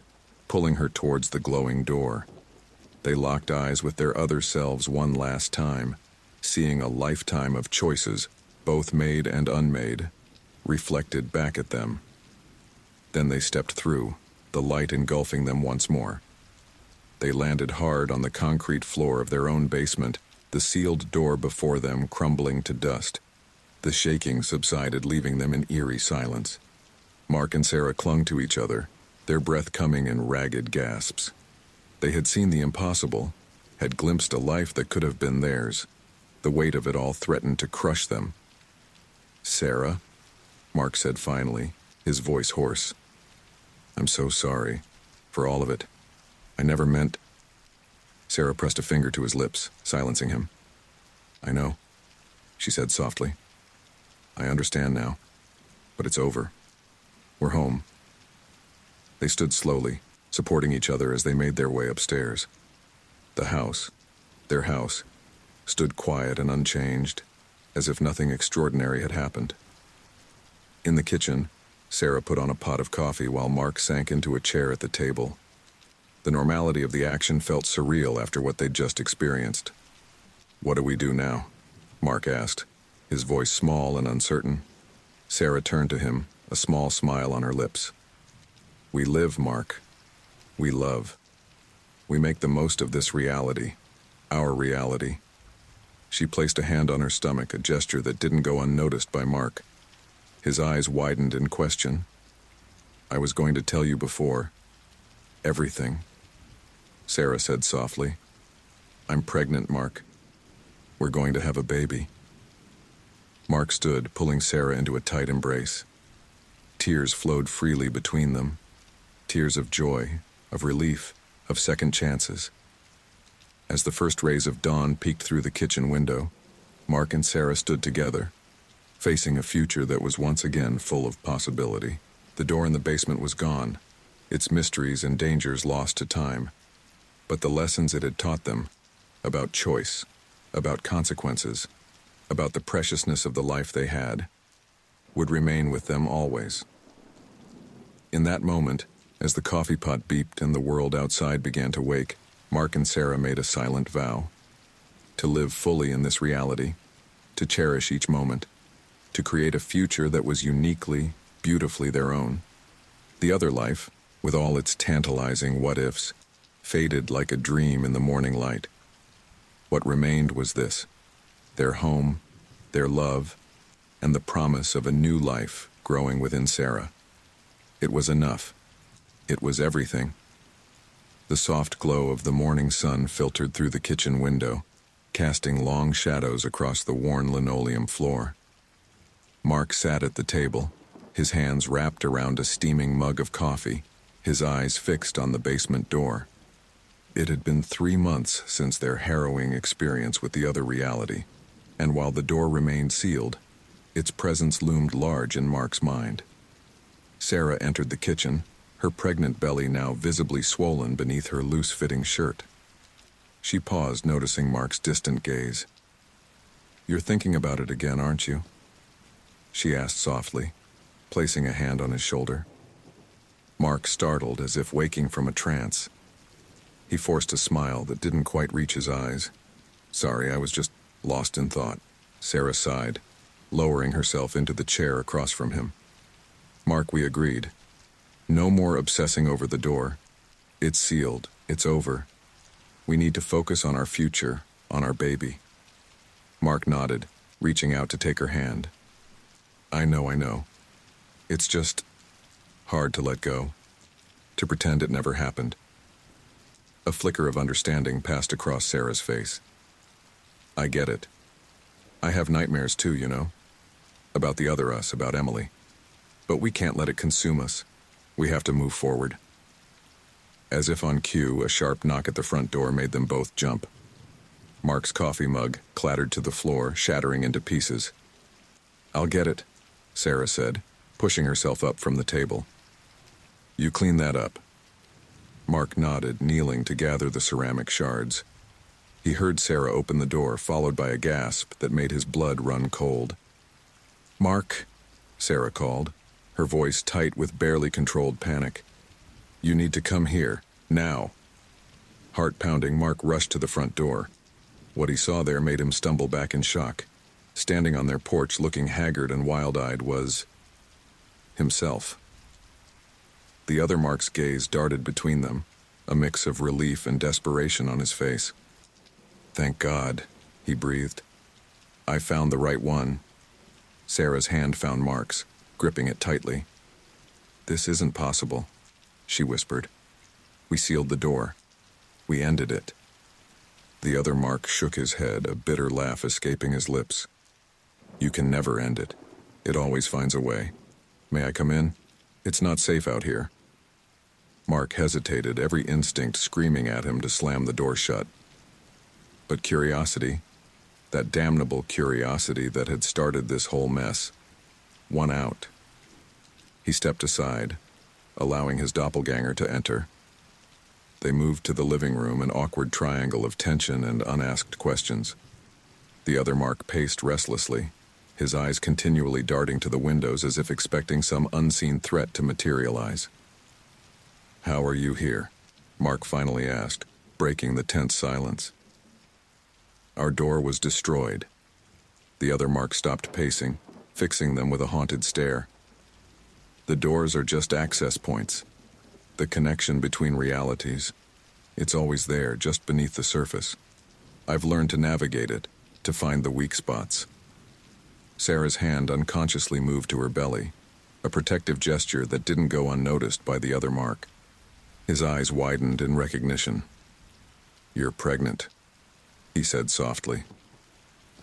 pulling her towards the glowing door. They locked eyes with their other selves one last time, seeing a lifetime of choices, both made and unmade, reflected back at them. Then they stepped through, the light engulfing them once more. They landed hard on the concrete floor of their own basement, the sealed door before them crumbling to dust. The shaking subsided, leaving them in eerie silence. Mark and Sarah clung to each other, their breath coming in ragged gasps. They had seen the impossible, had glimpsed a life that could have been theirs. The weight of it all threatened to crush them. "Sarah," Mark said finally, his voice hoarse. "I'm so sorry," For all of it. I never meant... Sarah pressed a finger to his lips, silencing him. I know, she said softly. I understand now. But it's over. We're home. They stood slowly, supporting each other as they made their way upstairs. The house, their house, stood quiet and unchanged, as if nothing extraordinary had happened. In the kitchen, Sarah put on a pot of coffee while Mark sank into a chair at the table. The normality of the action felt surreal after what they'd just experienced. What do we do now? Mark asked, his voice small and uncertain. Sarah turned to him, a small smile on her lips. We live, Mark. We love. We make the most of this reality, our reality. She placed a hand on her stomach, a gesture that didn't go unnoticed by Mark. His eyes widened in question. I was going to tell you before. Everything. Sarah said softly. I'm pregnant, Mark. We're going to have a baby. Mark stood, pulling Sarah into a tight embrace. Tears flowed freely between them. Tears of joy, of relief, of second chances. As the first rays of dawn peeked through the kitchen window, Mark and Sarah stood together, facing a future that was once again full of possibility. The door in the basement was gone, its mysteries and dangers lost to time. But the lessons it had taught them, about choice, about consequences, about the preciousness of the life they had, would remain with them always. In that moment, as the coffee pot beeped and the world outside began to wake, Mark and Sarah made a silent vow. To live fully in this reality, to cherish each moment, to create a future that was uniquely, beautifully their own. The other life, with all its tantalizing what-ifs, faded like a dream in the morning light. What remained was this, their home, their love, and the promise of a new life growing within Sarah. It was enough. It was everything. The soft glow of the morning sun filtered through the kitchen window, casting long shadows across the worn linoleum floor. Mark sat at the table, his hands wrapped around a steaming mug of coffee, his eyes fixed on the basement door. It had been 3 months since their harrowing experience with the other reality, and while the door remained sealed, its presence loomed large in Mark's mind. Sarah entered the kitchen, her pregnant belly now visibly swollen beneath her loose-fitting shirt. She paused, noticing Mark's distant gaze. You're thinking about it again, aren't you? She asked softly, placing a hand on his shoulder. Mark startled as if waking from a trance. He forced a smile that didn't quite reach his eyes. Sorry, I was just lost in thought, Sarah sighed, lowering herself into the chair across from him. Mark, we agreed. No more obsessing over the door. It's sealed. It's over. We need to focus on our future, on our baby. Mark nodded, reaching out to take her hand. I know. It's just hard to let go, to pretend it never happened. A flicker of understanding passed across Sarah's face. I get it. I have nightmares too, you know, about the other us, about Emily. But we can't let it consume us. We have to move forward. As if on cue, a sharp knock at the front door made them both jump. Mark's coffee mug clattered to the floor, shattering into pieces. I'll get it, Sarah said, pushing herself up from the table. You clean that up. Mark nodded, kneeling to gather the ceramic shards. He heard Sarah open the door, followed by a gasp that made his blood run cold. Mark, Sarah called, her voice tight with barely controlled panic. You need to come here, now. Heart pounding, Mark rushed to the front door. What he saw there made him stumble back in shock. Standing on their porch, looking haggard and wild-eyed, was himself. The other Mark's gaze darted between them, a mix of relief and desperation on his face. Thank God, he breathed. I found the right one. Sarah's hand found Mark's, gripping it tightly. This isn't possible, she whispered. We sealed the door. We ended it. The other Mark shook his head, a bitter laugh escaping his lips. You can never end it. It always finds a way. May I come in? It's not safe out here. Mark hesitated, every instinct screaming at him to slam the door shut. But curiosity, that damnable curiosity that had started this whole mess, won out. He stepped aside, allowing his doppelganger to enter. They moved to the living room, an awkward triangle of tension and unasked questions. The other Mark paced restlessly, his eyes continually darting to the windows as if expecting some unseen threat to materialize. "How are you here?" Mark finally asked, breaking the tense silence. "Our door was destroyed." The other Mark stopped pacing, fixing them with a haunted stare. "The doors are just access points. The connection between realities. It's always there, just beneath the surface. I've learned to navigate it, to find the weak spots." Sarah's hand unconsciously moved to her belly, a protective gesture that didn't go unnoticed by the other Mark. His eyes widened in recognition. "You're pregnant," he said softly.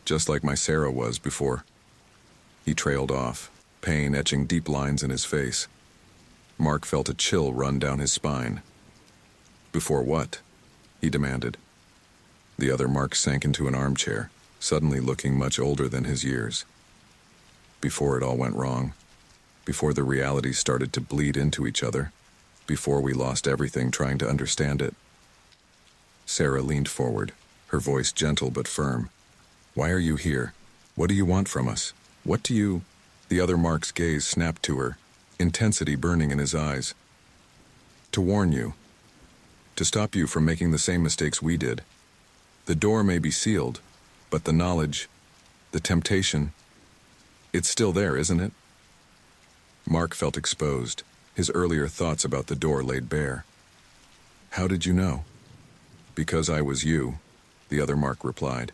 "Just like my Sarah was before." He trailed off, pain etching deep lines in his face. Mark felt a chill run down his spine. "Before what?" he demanded. The other Mark sank into an armchair, suddenly looking much older than his years. "Before it all went wrong. Before the realities started to bleed into each other. Before we lost everything trying to understand it." Sarah leaned forward, her voice gentle but firm. "Why are you here? What do you want from us? What do you—" The other Mark's gaze snapped to her, intensity burning in his eyes. "To warn you. To stop you from making the same mistakes we did. The door may be sealed, but the knowledge, the temptation, it's still there, isn't it?" Mark felt exposed, his earlier thoughts about the door laid bare. "How did you know?" "Because I was you," the other Mark replied.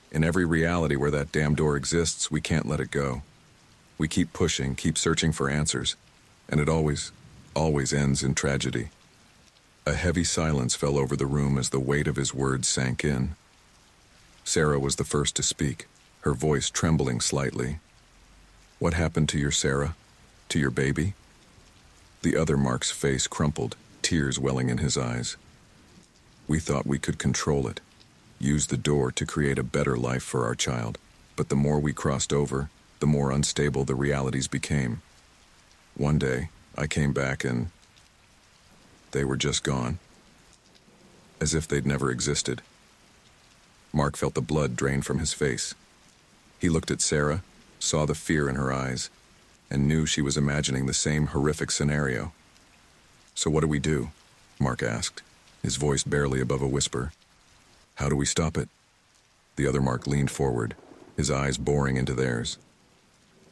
"In every reality where that damn door exists, we can't let it go. We keep pushing, keep searching for answers, and it always ends in tragedy." A heavy silence fell over the room as the weight of his words sank in. Sarah was the first to speak, her voice trembling slightly. "What happened to your Sarah? To your baby?" The other Mark's face crumpled, tears welling in his eyes. "We thought we could control it, use the door to create a better life for our child, but the more we crossed over, the more unstable the realities became. One day, I came back and they were just gone. As if they'd never existed." Mark felt the blood drain from his face. He looked at Sarah, saw the fear in her eyes, and knew she was imagining the same horrific scenario. "So what do we do?" Mark asked, his voice barely above a whisper. "How do we stop it?" The other Mark leaned forward, his eyes boring into theirs.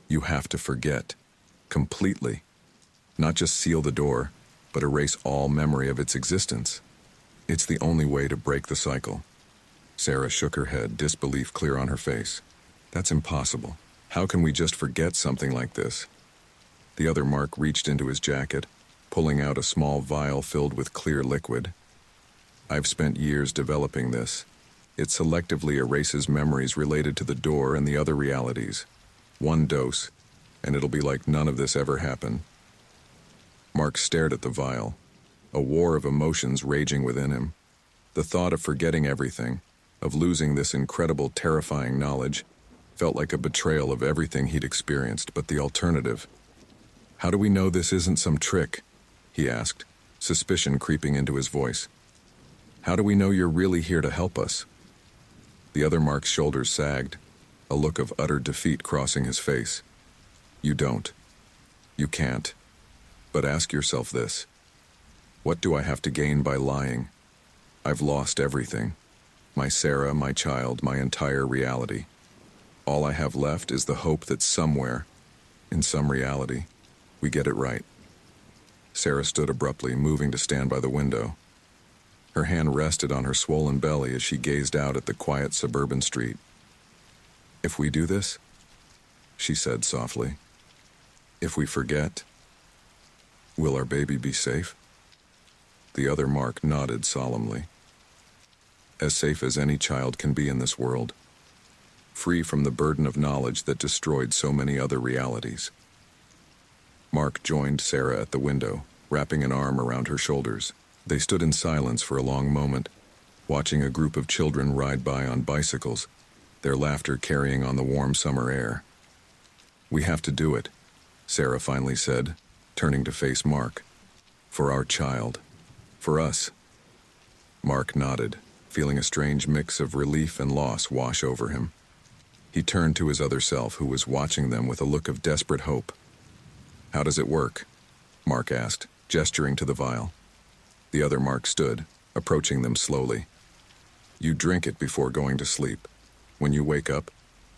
"You have to forget. Completely. Not just seal the door, but erase all memory of its existence. It's the only way to break the cycle." Sarah shook her head, disbelief clear on her face. "That's impossible. How can we just forget something like this?" The other Mark reached into his jacket, pulling out a small vial filled with clear liquid. "I've spent years developing this. It selectively erases memories related to the door and the other realities. One dose, and it'll be like none of this ever happened." Mark stared at the vial, a war of emotions raging within him. The thought of forgetting everything, of losing this incredible, terrifying knowledge, felt like a betrayal of everything he'd experienced, but the alternative. "How do we know this isn't some trick?" he asked, suspicion creeping into his voice. "How do we know you're really here to help us?" The other Mark's shoulders sagged, a look of utter defeat crossing his face. "You don't. You can't. But ask yourself this. What do I have to gain by lying? I've lost everything. My Sarah, my child, my entire reality. All I have left is the hope that somewhere, in some reality, we get it right." Sarah stood abruptly, moving to stand by the window. Her hand rested on her swollen belly as she gazed out at the quiet suburban street. "If we do this," she said softly, "if we forget, will our baby be safe?" The other Mark nodded solemnly. "As safe as any child can be in this world. Free from the burden of knowledge that destroyed so many other realities." Mark joined Sarah at the window, wrapping an arm around her shoulders. They stood in silence for a long moment, watching a group of children ride by on bicycles, their laughter carrying on the warm summer air. "We have to do it," Sarah finally said, turning to face Mark. "For our child. For us." Mark nodded, feeling a strange mix of relief and loss wash over him. He turned to his other self, who was watching them with a look of desperate hope. "How does it work?" Mark asked, gesturing to the vial. The other Mark stood, approaching them slowly. "You drink it before going to sleep. When you wake up,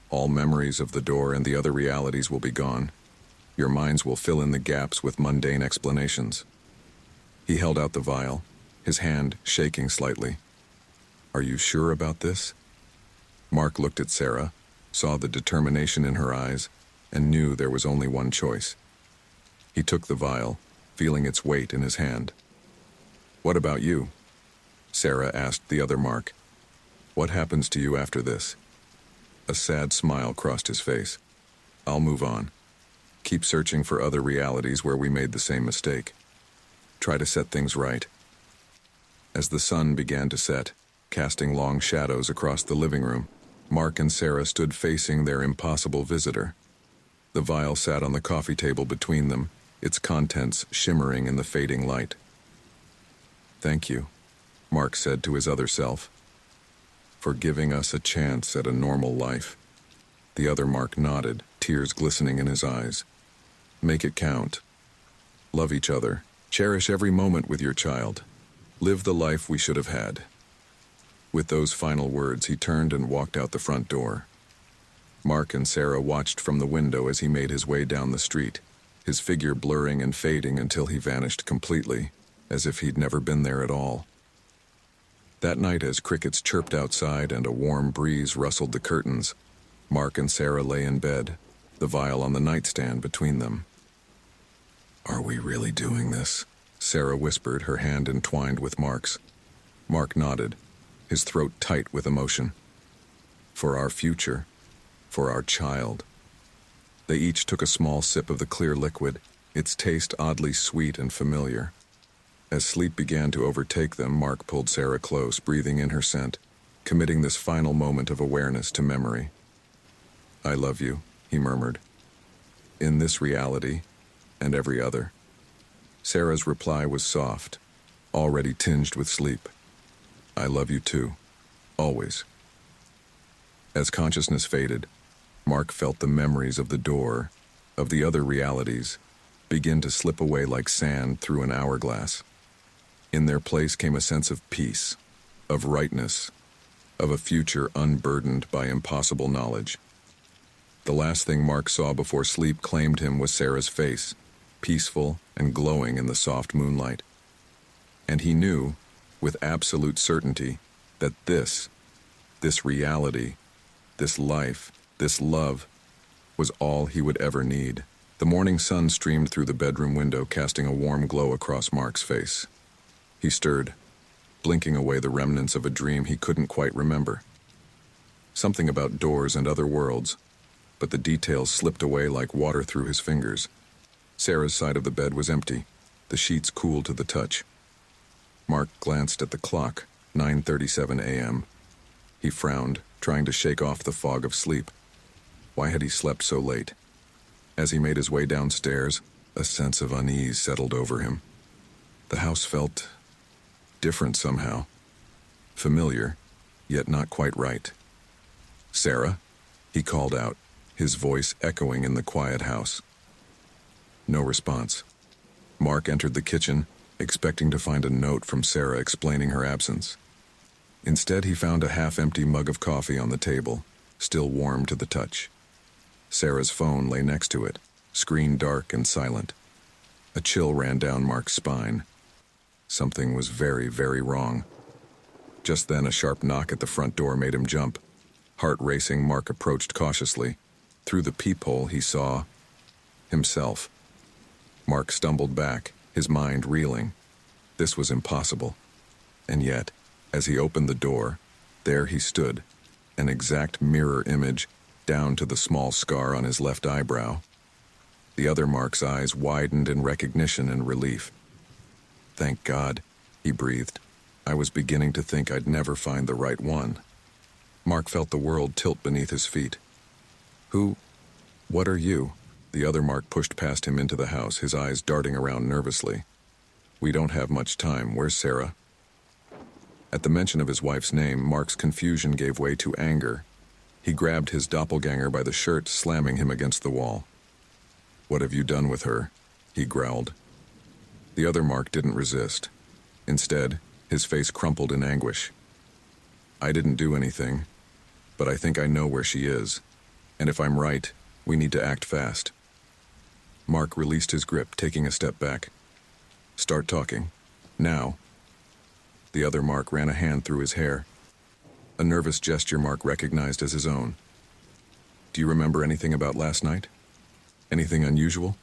all memories of the door and the other realities will be gone. Your minds will fill in the gaps with mundane explanations." He held out the vial, his hand shaking slightly. "Are you sure about this?" Mark looked at Sarah, saw the determination in her eyes, and knew there was only one choice. He took the vial, feeling its weight in his hand. "What about you?" Sarah asked the other Mark. "What happens to you after this?" A sad smile crossed his face. "I'll move on. Keep searching for other realities where we made the same mistake. Try to set things right." As the sun began to set, casting long shadows across the living room, Mark and Sarah stood facing their impossible visitor. The vial sat on the coffee table between them, its contents shimmering in the fading light. "Thank you," Mark said to his other self, "for giving us a chance at a normal life." The other Mark nodded, tears glistening in his eyes. "Make it count. Love each other. Cherish every moment with your child. Live the life we should have had." With those final words, he turned and walked out the front door. Mark and Sarah watched from the window as he made his way down the street, his figure blurring and fading until he vanished completely, as if he'd never been there at all. That night, as crickets chirped outside and a warm breeze rustled the curtains, Mark and Sarah lay in bed, the vial on the nightstand between them. "Are we really doing this?" Sarah whispered, her hand entwined with Mark's. Mark nodded, his throat tight with emotion. "For our future, for our child." They each took a small sip of the clear liquid, its taste oddly sweet and familiar. As sleep began to overtake them, Mark pulled Sarah close, breathing in her scent, committing this final moment of awareness to memory. "I love you," he murmured. "In this reality, and every other." Sarah's reply was soft, already tinged with sleep. "I love you too. Always." As consciousness faded, Mark felt the memories of the door, of the other realities, begin to slip away like sand through an hourglass. In their place came a sense of peace, of rightness, of a future unburdened by impossible knowledge. The last thing Mark saw before sleep claimed him was Sarah's face, peaceful and glowing in the soft moonlight. And he knew, with absolute certainty, that this reality, this life, this love, was all he would ever need. The morning sun streamed through the bedroom window, casting a warm glow across Mark's face. He stirred, blinking away the remnants of a dream he couldn't quite remember. Something about doors and other worlds, but the details slipped away like water through his fingers. Sarah's side of the bed was empty, the sheets cool to the touch. Mark glanced at the clock, 9:37 a.m. He frowned, trying to shake off the fog of sleep. Why had he slept so late? As he made his way downstairs, a sense of unease settled over him. The house felt different somehow. Familiar, yet not quite right. "Sarah?" he called out, his voice echoing in the quiet house. No response. Mark entered the kitchen, expecting to find a note from Sarah explaining her absence. Instead, he found a half-empty mug of coffee on the table, still warm to the touch. Sarah's phone lay next to it, screen dark and silent. A chill ran down Mark's spine. Something was very, very wrong. Just then, a sharp knock at the front door made him jump. Heart racing, Mark approached cautiously. Through the peephole, he saw himself. Mark stumbled back, his mind reeling. This was impossible. And yet, as he opened the door, there he stood, an exact mirror image, down to the small scar on his left eyebrow. The other Mark's eyes widened in recognition and relief. Thank God, he breathed. I was beginning to think I'd never find the right one. Mark felt the world tilt beneath his feet. What are you? The other Mark pushed past him into the house, his eyes darting around nervously. We don't have much time. Where's Sarah? At the mention of his wife's name, Mark's confusion gave way to anger. He grabbed his doppelganger by the shirt, slamming him against the wall. What have you done with her? He growled. The other Mark didn't resist. Instead, his face crumpled in anguish. I didn't do anything, but I think I know where she is. And if I'm right, we need to act fast. Mark released his grip, taking a step back. Start talking. Now. The other Mark ran a hand through his hair. A nervous gesture Mark recognized as his own. Do you remember anything about last night? Anything unusual?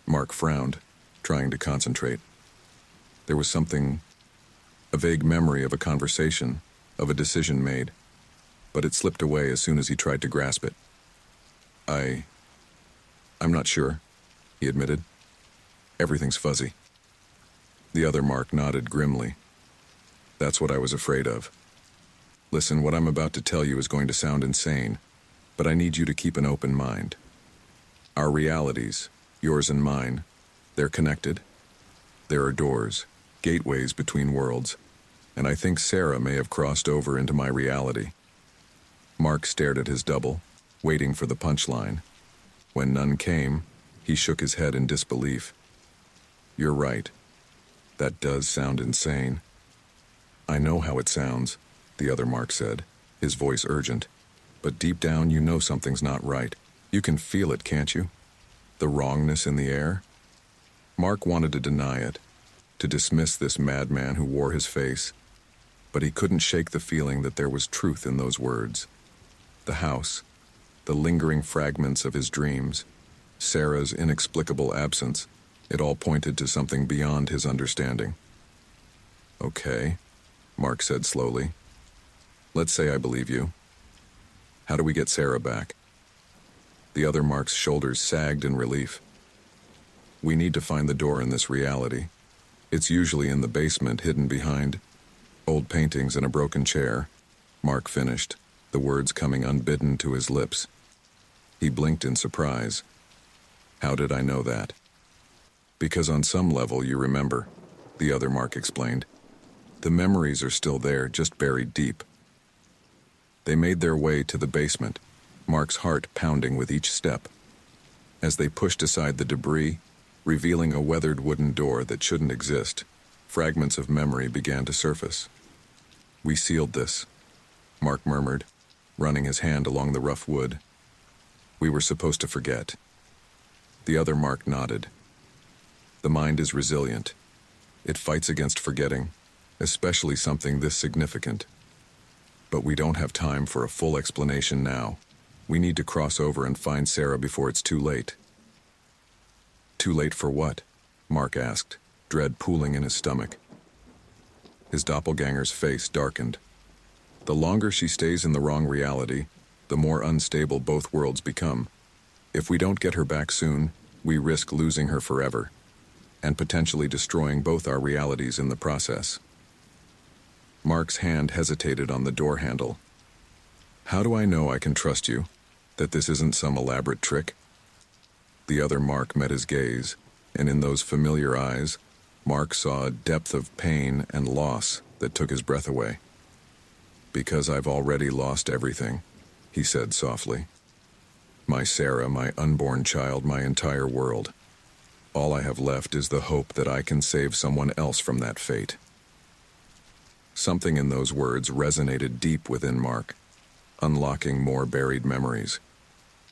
Mark frowned, trying to concentrate. There was a vague memory of a conversation, of a decision made, but it slipped away as soon as he tried to grasp it. I'm not sure, he admitted. Everything's fuzzy. The other Mark nodded grimly. That's what I was afraid of. Listen, what I'm about to tell you is going to sound insane, but I need you to keep an open mind. Our realities, yours and mine, they're connected. There are doors, gateways between worlds, and I think Sarah may have crossed over into my reality. Mark stared at his double, waiting for the punchline. When none came, he shook his head in disbelief. You're right. That does sound insane. I know how it sounds, the other Mark said, his voice urgent. But deep down you know something's not right. You can feel it, can't you? The wrongness in the air? Mark wanted to deny it, to dismiss this madman who wore his face, but he couldn't shake the feeling that there was truth in those words. The house, the lingering fragments of his dreams, Sarah's inexplicable absence, it all pointed to something beyond his understanding. Okay, Mark said slowly. Let's say I believe you. How do we get Sarah back? The other Mark's shoulders sagged in relief. We need to find the door in this reality. It's usually in the basement, hidden behind old paintings and a broken chair. Mark finished, the words coming unbidden to his lips. He blinked in surprise. How did I know that? Because on some level you remember, the other Mark explained. The memories are still there, just buried deep. They made their way to the basement, Mark's heart pounding with each step. As they pushed aside the debris, revealing a weathered wooden door that shouldn't exist, fragments of memory began to surface. We sealed this, Mark murmured, running his hand along the rough wood. We were supposed to forget. The other Mark nodded. The mind is resilient. It fights against forgetting, especially something this significant. But we don't have time for a full explanation now. We need to cross over and find Sarah before it's too late. Too late for what? Mark asked, dread pooling in his stomach. His doppelganger's face darkened. The longer she stays in the wrong reality, the more unstable both worlds become. If we don't get her back soon, we risk losing her forever, and potentially destroying both our realities in the process. Mark's hand hesitated on the door handle. How do I know I can trust you? That this isn't some elaborate trick? The other Mark met his gaze, and in those familiar eyes, Mark saw a depth of pain and loss that took his breath away. Because I've already lost everything, he said softly. My Sarah, my unborn child, my entire world. All I have left is the hope that I can save someone else from that fate. Something in those words resonated deep within Mark, unlocking more buried memories.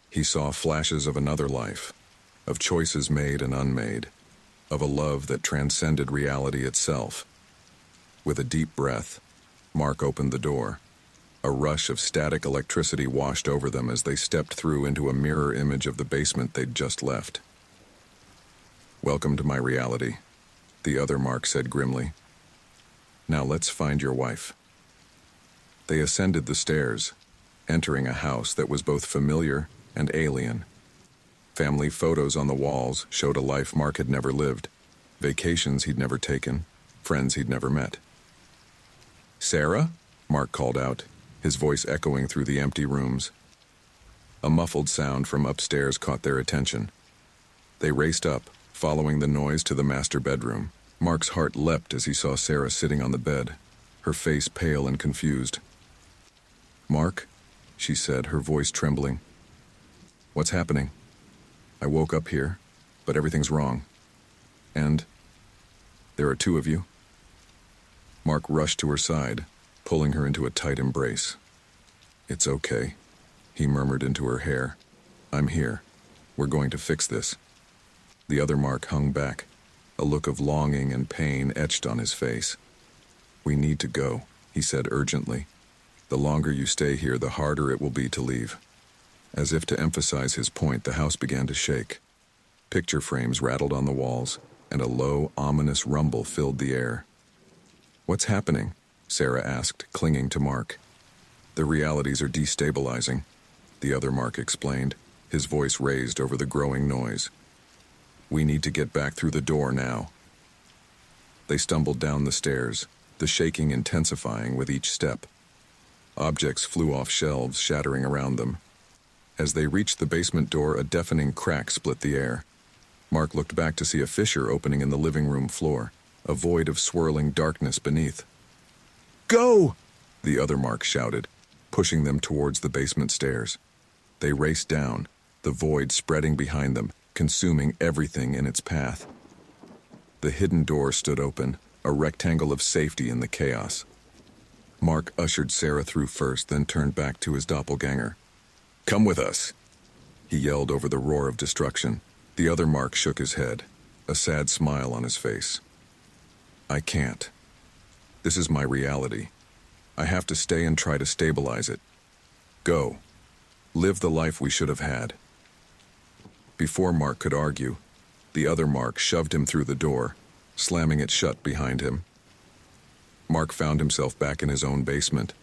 He saw flashes of another life, of choices made and unmade, of a love that transcended reality itself. With a deep breath, Mark opened the door. A rush of static electricity washed over them as they stepped through into a mirror image of the basement they'd just left. Welcome to my reality, the other Mark said grimly. Now let's find your wife. They ascended the stairs, entering a house that was both familiar and alien. Family photos on the walls showed a life Mark had never lived. Vacations he'd never taken, friends he'd never met. "Sarah?" Mark called out, his voice echoing through the empty rooms. A muffled sound from upstairs caught their attention. They raced up, following the noise to the master bedroom. Mark's heart leapt as he saw Sarah sitting on the bed, her face pale and confused. "Mark?" she said, her voice trembling. "What's happening? I woke up here, but everything's wrong. And there are two of you?" Mark rushed to her side, pulling her into a tight embrace. "It's okay," he murmured into her hair. "I'm here. We're going to fix this." The other Mark hung back, a look of longing and pain etched on his face. "We need to go," he said urgently. "The longer you stay here, the harder it will be to leave." As if to emphasize his point, the house began to shake. Picture frames rattled on the walls, and a low, ominous rumble filled the air. "What's happening?" Sarah asked, clinging to Mark. "The realities are destabilizing," the other Mark explained, his voice raised over the growing noise. "We need to get back through the door now." They stumbled down the stairs, the shaking intensifying with each step. Objects flew off shelves, shattering around them. As they reached the basement door, a deafening crack split the air. Mark looked back to see a fissure opening in the living room floor, a void of swirling darkness beneath. "Go!" the other Mark shouted, pushing them towards the basement stairs. They raced down, the void spreading behind them, consuming everything in its path. The hidden door stood open, a rectangle of safety in the chaos. Mark ushered Sarah through first, then turned back to his doppelganger. "Come with us," he yelled over the roar of destruction. The other Mark shook his head, a sad smile on his face. "I can't. This is my reality. I have to stay and try to stabilize it. Go. Live the life we should have had." Before Mark could argue, the other Mark shoved him through the door, slamming it shut behind him. Mark found himself back in his own basement,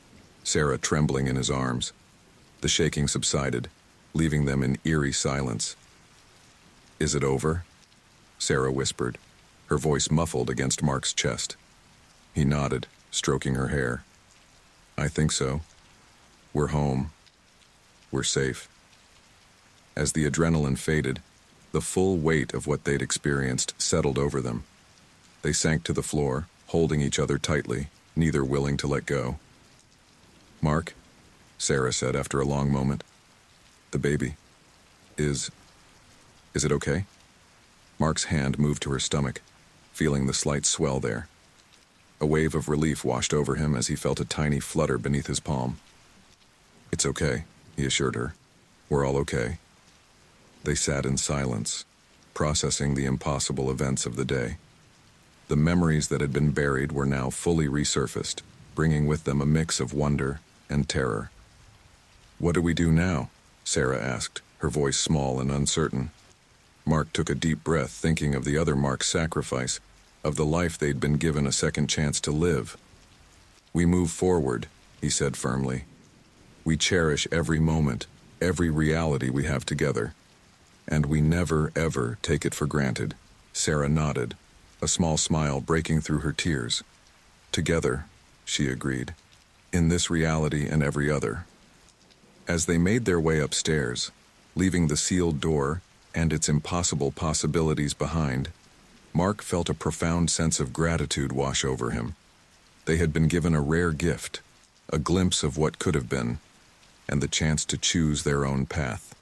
Sarah trembling in his arms. The shaking subsided, leaving them in eerie silence. "Is it over?" Sarah whispered, her voice muffled against Mark's chest. He nodded, stroking her hair. "I think so. We're home. We're safe." As the adrenaline faded, the full weight of what they'd experienced settled over them. They sank to the floor, holding each other tightly, neither willing to let go. "Mark," Sarah said after a long moment, "the baby. Is it okay?" Mark's hand moved to her stomach, feeling the slight swell there. A wave of relief washed over him as he felt a tiny flutter beneath his palm. "It's okay," he assured her. "We're all okay." They sat in silence, processing the impossible events of the day. The memories that had been buried were now fully resurfaced, bringing with them a mix of wonder and terror. "What do we do now?" Sarah asked, her voice small and uncertain. Mark took a deep breath, thinking of the other Mark's sacrifice, of the life they'd been given a second chance to live. "We move forward," he said firmly. "We cherish every moment, every reality we have together. And we never, ever take it for granted." Sarah nodded, a small smile breaking through her tears. "Together," she agreed, "in this reality and every other." As they made their way upstairs, leaving the sealed door and its impossible possibilities behind, Mark felt a profound sense of gratitude wash over him. They had been given a rare gift, a glimpse of what could have been, and the chance to choose their own path.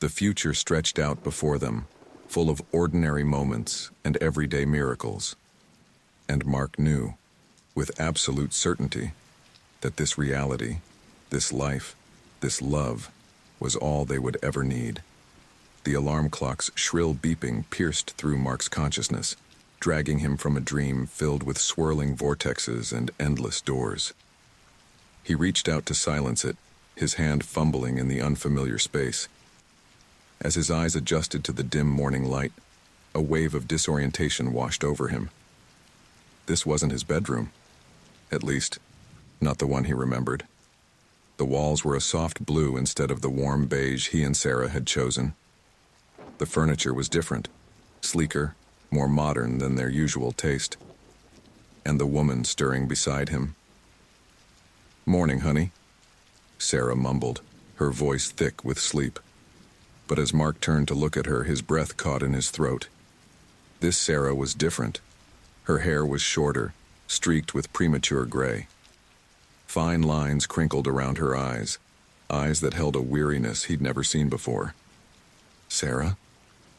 The future stretched out before them, full of ordinary moments and everyday miracles. And Mark knew, with absolute certainty, that this reality, this life, this love, was all they would ever need. The alarm clock's shrill beeping pierced through Mark's consciousness, dragging him from a dream filled with swirling vortexes and endless doors. He reached out to silence it, his hand fumbling in the unfamiliar space. As his eyes adjusted to the dim morning light, a wave of disorientation washed over him. This wasn't his bedroom. At least, not the one he remembered. The walls were a soft blue instead of the warm beige he and Sarah had chosen. The furniture was different, sleeker, more modern than their usual taste. And the woman stirring beside him. "Morning, honey," Sarah mumbled, her voice thick with sleep. But as Mark turned to look at her, his breath caught in his throat. This Sarah was different. Her hair was shorter, streaked with premature gray. Fine lines crinkled around her eyes that held a weariness he'd never seen before. "Sarah?"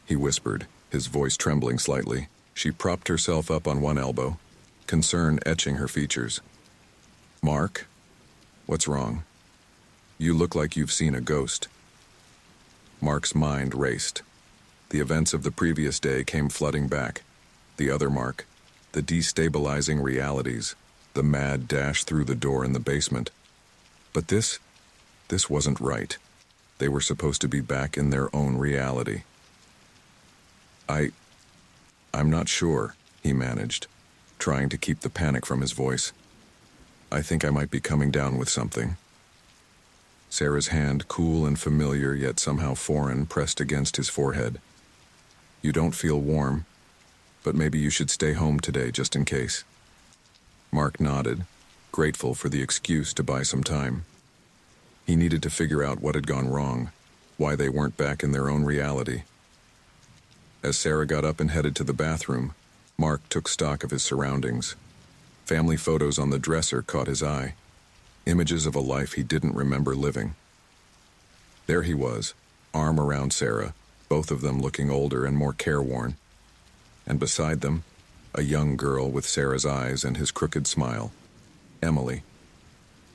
he whispered, his voice trembling slightly. She propped herself up on one elbow, concern etching her features. "Mark? What's wrong? You look like you've seen a ghost." Mark's mind raced. The events of the previous day came flooding back. The other Mark, the destabilizing realities, the mad dash through the door in the basement. But this wasn't right. They were supposed to be back in their own reality. I'm not sure," he managed, trying to keep the panic from his voice. "I think I might be coming down with something." Sarah's hand, cool and familiar yet somehow foreign, pressed against his forehead. "You don't feel warm, but maybe you should stay home today just in case." Mark nodded, grateful for the excuse to buy some time. He needed to figure out what had gone wrong, why they weren't back in their own reality. As Sarah got up and headed to the bathroom, Mark took stock of his surroundings. Family photos on the dresser caught his eye, images of a life he didn't remember living. There he was, arm around Sarah, both of them looking older and more careworn. And beside them, a young girl with Sarah's eyes and his crooked smile. Emily,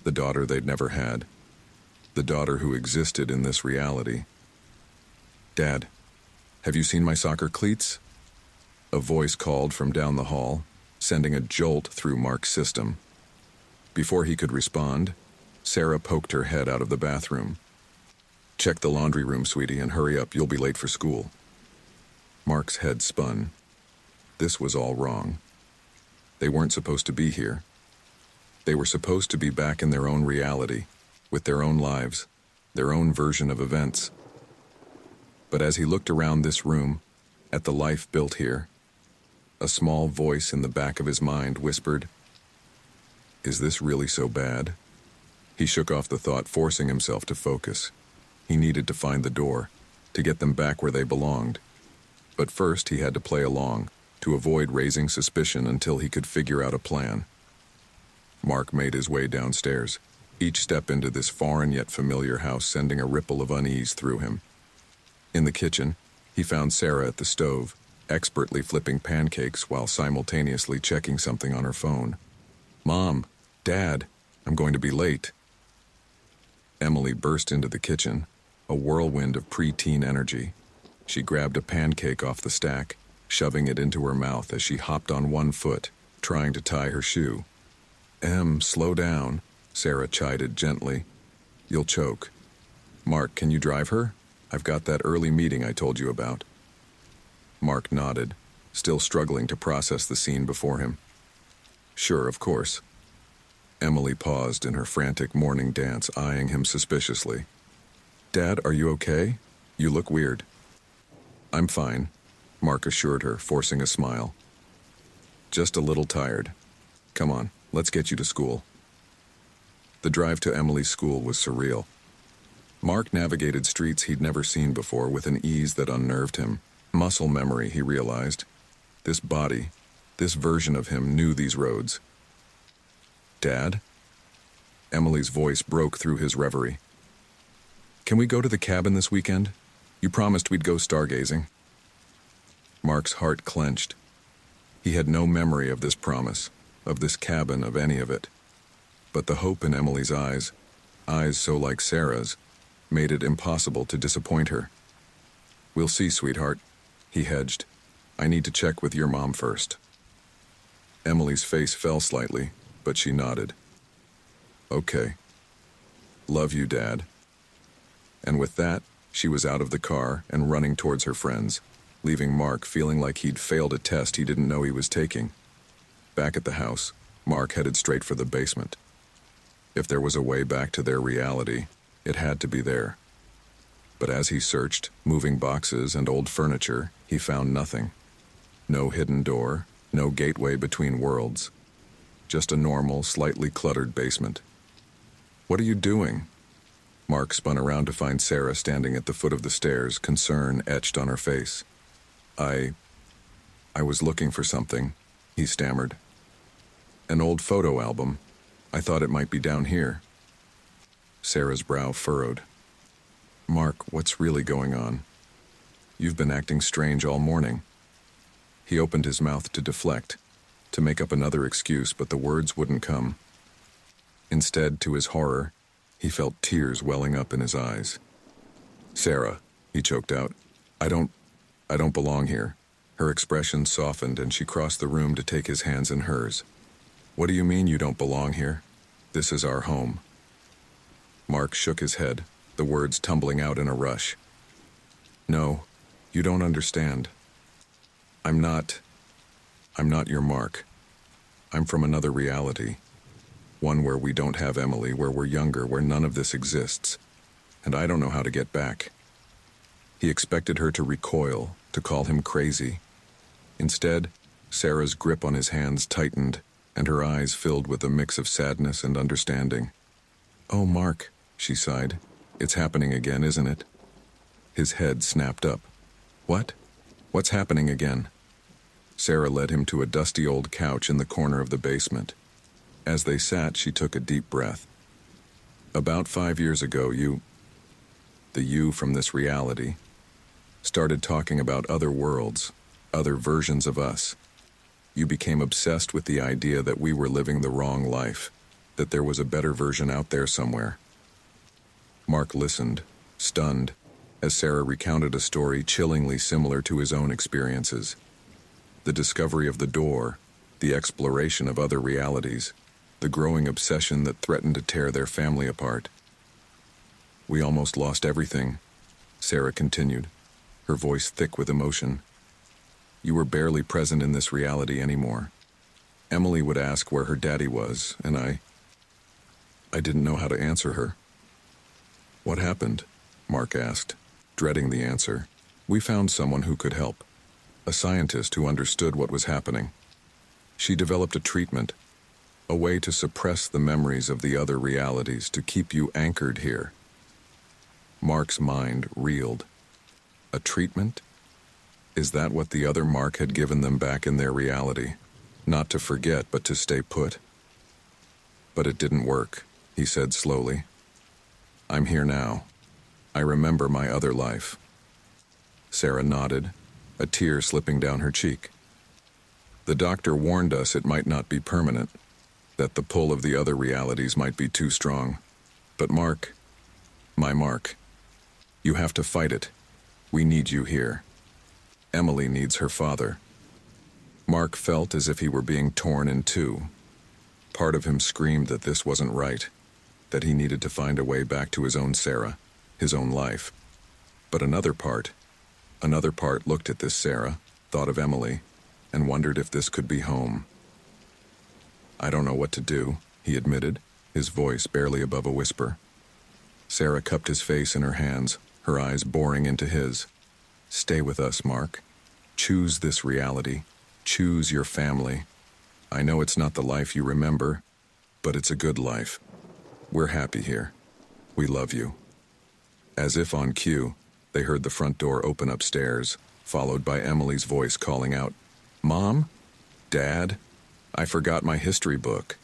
the daughter they'd never had, the daughter who existed in this reality. "Dad, have you seen my soccer cleats?" A voice called from down the hall, sending a jolt through Mark's system. Before he could respond, Sarah poked her head out of the bathroom. "Check the laundry room, sweetie, and hurry up, you'll be late for school." Mark's head spun. This was all wrong. They weren't supposed to be here. They were supposed to be back in their own reality, with their own lives, their own version of events. But as he looked around this room, at the life built here, a small voice in the back of his mind whispered, "Is this really so bad?" He shook off the thought, forcing himself to focus. He needed to find the door, to get them back where they belonged. But first he had to play along, to avoid raising suspicion until he could figure out a plan. Mark made his way downstairs, each step into this foreign yet familiar house sending a ripple of unease through him. In the kitchen, he found Sarah at the stove, expertly flipping pancakes while simultaneously checking something on her phone. "Mom, Dad, I'm going to be late." Emily burst into the kitchen, a whirlwind of preteen energy. She grabbed a pancake off the stack, shoving it into her mouth as she hopped on one foot, trying to tie her shoe. Slow down," Sarah chided gently. "You'll choke. Mark, can you drive her? I've got that early meeting I told you about." Mark nodded, still struggling to process the scene before him. "Sure, of course." Emily paused in her frantic morning dance, eyeing him suspiciously. "Dad, are you okay? You look weird." "I'm fine," Mark assured her, forcing a smile. "Just a little tired. Come on, let's get you to school." The drive to Emily's school was surreal. Mark navigated streets he'd never seen before with an ease that unnerved him. Muscle memory, he realized. This body, this version of him knew these roads. "Dad?" Emily's voice broke through his reverie. "Can we go to the cabin this weekend? You promised we'd go stargazing." Mark's heart clenched. He had no memory of this promise, of this cabin, of any of it. But the hope in Emily's eyes so like Sarah's, made it impossible to disappoint her. "We'll see, sweetheart," he hedged. "I need to check with your mom first." Emily's face fell slightly, but she nodded. "Okay. Love you, Dad." And with that, she was out of the car and running towards her friends, leaving Mark feeling like he'd failed a test he didn't know he was taking. Back at the house, Mark headed straight for the basement. If there was a way back to their reality, it had to be there. But as he searched, moving boxes and old furniture, he found nothing. No hidden door, no gateway between worlds. Just a normal, slightly cluttered basement. "What are you doing?" Mark spun around to find Sarah standing at the foot of the stairs, concern etched on her face. I was looking for something," he stammered. "An old photo album. I thought it might be down here." Sarah's brow furrowed. "Mark, what's really going on? You've been acting strange all morning." He opened his mouth to deflect, to make up another excuse, but the words wouldn't come. Instead, to his horror, he felt tears welling up in his eyes. "Sarah," he choked out, I don't belong here." Her expression softened and she crossed the room to take his hands in hers. "What do you mean you don't belong here? This is our home." Mark shook his head, the words tumbling out in a rush. "No, you don't understand. I'm not your Mark. I'm from another reality. One where we don't have Emily, where we're younger, where none of this exists. And I don't know how to get back." He expected her to recoil, to call him crazy. Instead, Sarah's grip on his hands tightened, and her eyes filled with a mix of sadness and understanding. "Oh, Mark," she sighed. "It's happening again, isn't it?" His head snapped up. "What? What's happening again?" Sarah led him to a dusty old couch in the corner of the basement. As they sat, she took a deep breath. "About 5 years ago, the you from this reality, started talking about other worlds, other versions of us. You became obsessed with the idea that we were living the wrong life, that there was a better version out there somewhere." Mark listened, stunned, as Sarah recounted a story chillingly similar to his own experiences. The discovery of the door, the exploration of other realities, the growing obsession that threatened to tear their family apart. "We almost lost everything," Sarah continued, her voice thick with emotion. "You were barely present in this reality anymore. Emily would ask where her daddy was, and I didn't know how to answer her." "What happened?" Mark asked, dreading the answer. "We found someone who could help, a scientist who understood what was happening. She developed a treatment, a way to suppress the memories of the other realities, to keep you anchored here." Mark's mind reeled. A treatment? Is that what the other Mark had given them back in their reality? Not to forget, but to stay put? "But it didn't work," he said slowly. "I'm here now. I remember my other life." Sarah nodded, a tear slipping down her cheek. "The doctor warned us it might not be permanent, that the pull of the other realities might be too strong. But Mark, my Mark, you have to fight it. We need you here. Emily needs her father." Mark felt as if he were being torn in two. Part of him screamed that this wasn't right, that he needed to find a way back to his own Sarah, his own life. But another part looked at this Sarah, thought of Emily, and wondered if this could be home. "I don't know what to do," he admitted, his voice barely above a whisper. Sarah cupped his face in her hands, her eyes boring into his. "Stay with us, Mark. Choose this reality. Choose your family. I know it's not the life you remember, but it's a good life. We're happy here. We love you." As if on cue, they heard the front door open upstairs, followed by Emily's voice calling out, "Mom? Dad? I forgot my history book."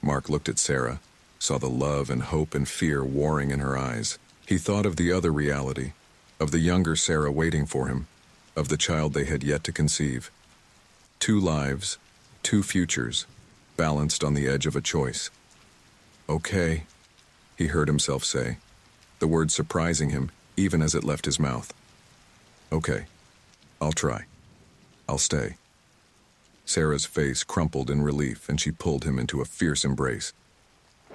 Mark looked at Sarah, saw the love and hope and fear warring in her eyes. He thought of the other reality, of the younger Sarah waiting for him, of the child they had yet to conceive. 2 lives, 2 futures, balanced on the edge of a choice. "Okay," he heard himself say, the word surprising him even as it left his mouth. "Okay, I'll try. I'll stay." Sarah's face crumpled in relief and she pulled him into a fierce embrace.